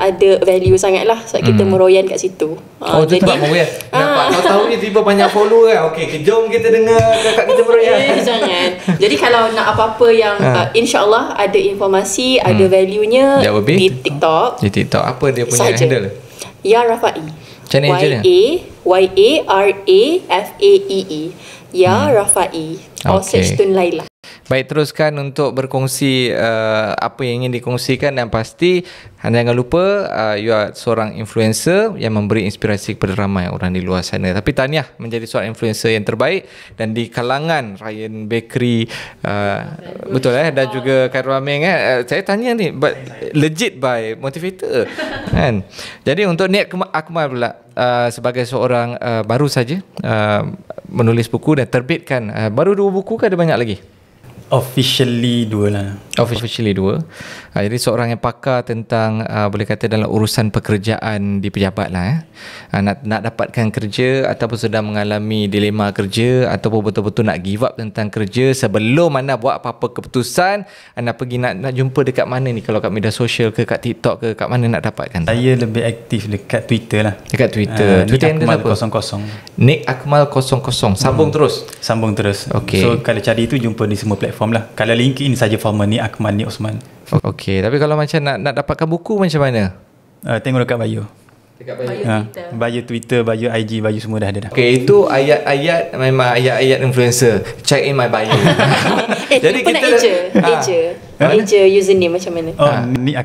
ada value sangat lah sebab kita meroyan kat situ. Jadi tempat meroyan. Nampak tahu je tiba banyak follow kan. Okey, jom kita dengar kakak kita meroyan. Jangan. Jadi kalau nak apa-apa yang insya-Allah ada informasi, ada value-nya di TikTok. Di TikTok apa dia punya handle? Ya Rafai. Macam mana je dia? YARAFAEE. Ya Rafai. Search Tun Laila. Baik, teruskan untuk berkongsi apa yang ingin dikongsikan, dan pasti jangan lupa you are seorang influencer yang memberi inspirasi kepada ramai orang di luar sana. Tapi tahniah menjadi seorang influencer yang terbaik dan di kalangan Ryan Bakery, betul dan juga Khairul Aming saya tanya ni legit by motivator kan. Jadi untuk Niat Akmal pula, sebagai seorang baru saja menulis buku dan terbitkan baru 2 buku ke ada banyak lagi? Officially 2 lah. Officially 2. Jadi seorang yang pakar tentang boleh kata dalam urusan pekerjaan di pejabat lah. Nak dapatkan kerja ataupun sedang mengalami dilema kerja ataupun betul-betul nak give up tentang kerja, sebelum anda buat apa-apa keputusan, anda pergi nak jumpa dekat mana ni? Kalau kat media sosial ke, kat TikTok ke, kat mana nak dapatkan? Saya lebih aktif dekat Twitter lah. Dekat Twitter. Twitter Nick Akmal 00. Nick Akmal 00. Sambung terus. Sambung terus. Okay. So kalau cari itu jumpa di semua platform lah. Kalau LinkedIn saja formal Nick Akmal Nick Osman. Okey, tapi kalau macam nak dapatkan buku macam mana? Tengok dekat bio. Dekat bio. Bio Twitter, bio IG, bio semua dah ada dah. Okey, itu ayat-ayat, memang ayat-ayat influencer. Check in my bio. Jadi kita Eja username macam mana? Nick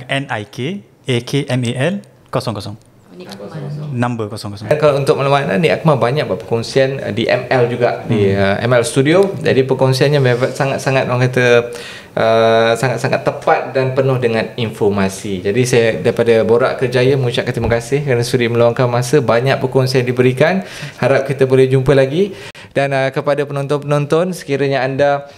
NIKAKMAL 00. Number 00. Kalau untuk maklumat, Nick Akmal banyak buat perkongsian di ML juga, di ML Studio. Jadi perkongsiannya sangat-sangat orang kata sangat-sangat tepat dan penuh dengan informasi. Jadi saya daripada Borak Kerjaya mengucapkan terima kasih kerana sudi meluangkan masa. Banyak perkongsian diberikan. Harap kita boleh jumpa lagi. Dan kepada penonton-penonton, sekiranya anda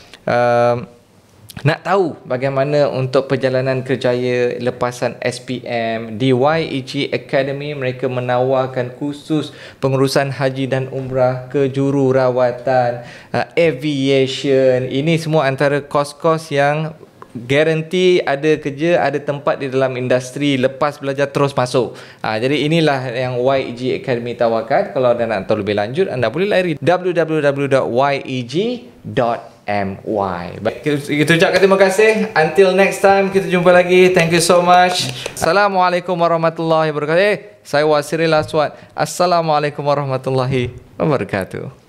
nak tahu bagaimana untuk perjalanan kerjaya lepasan SPM, di YEG Academy mereka menawarkan kursus pengurusan haji dan umrah, kejururawatan, aviation. Ini semua antara kos-kos yang garanti ada kerja, ada tempat di dalam industri, lepas belajar terus masuk. Jadi inilah yang YEG Academy tawarkan. Kalau anda nak tahu lebih lanjut, anda boleh layari www.yeg.my. Baik, kita ucapkan terima kasih. Until next time, kita jumpa lagi. Thank you so much. Assalamualaikum warahmatullahi wabarakatuh. Saya Wasiril Aswad. Assalamualaikum warahmatullahi wabarakatuh.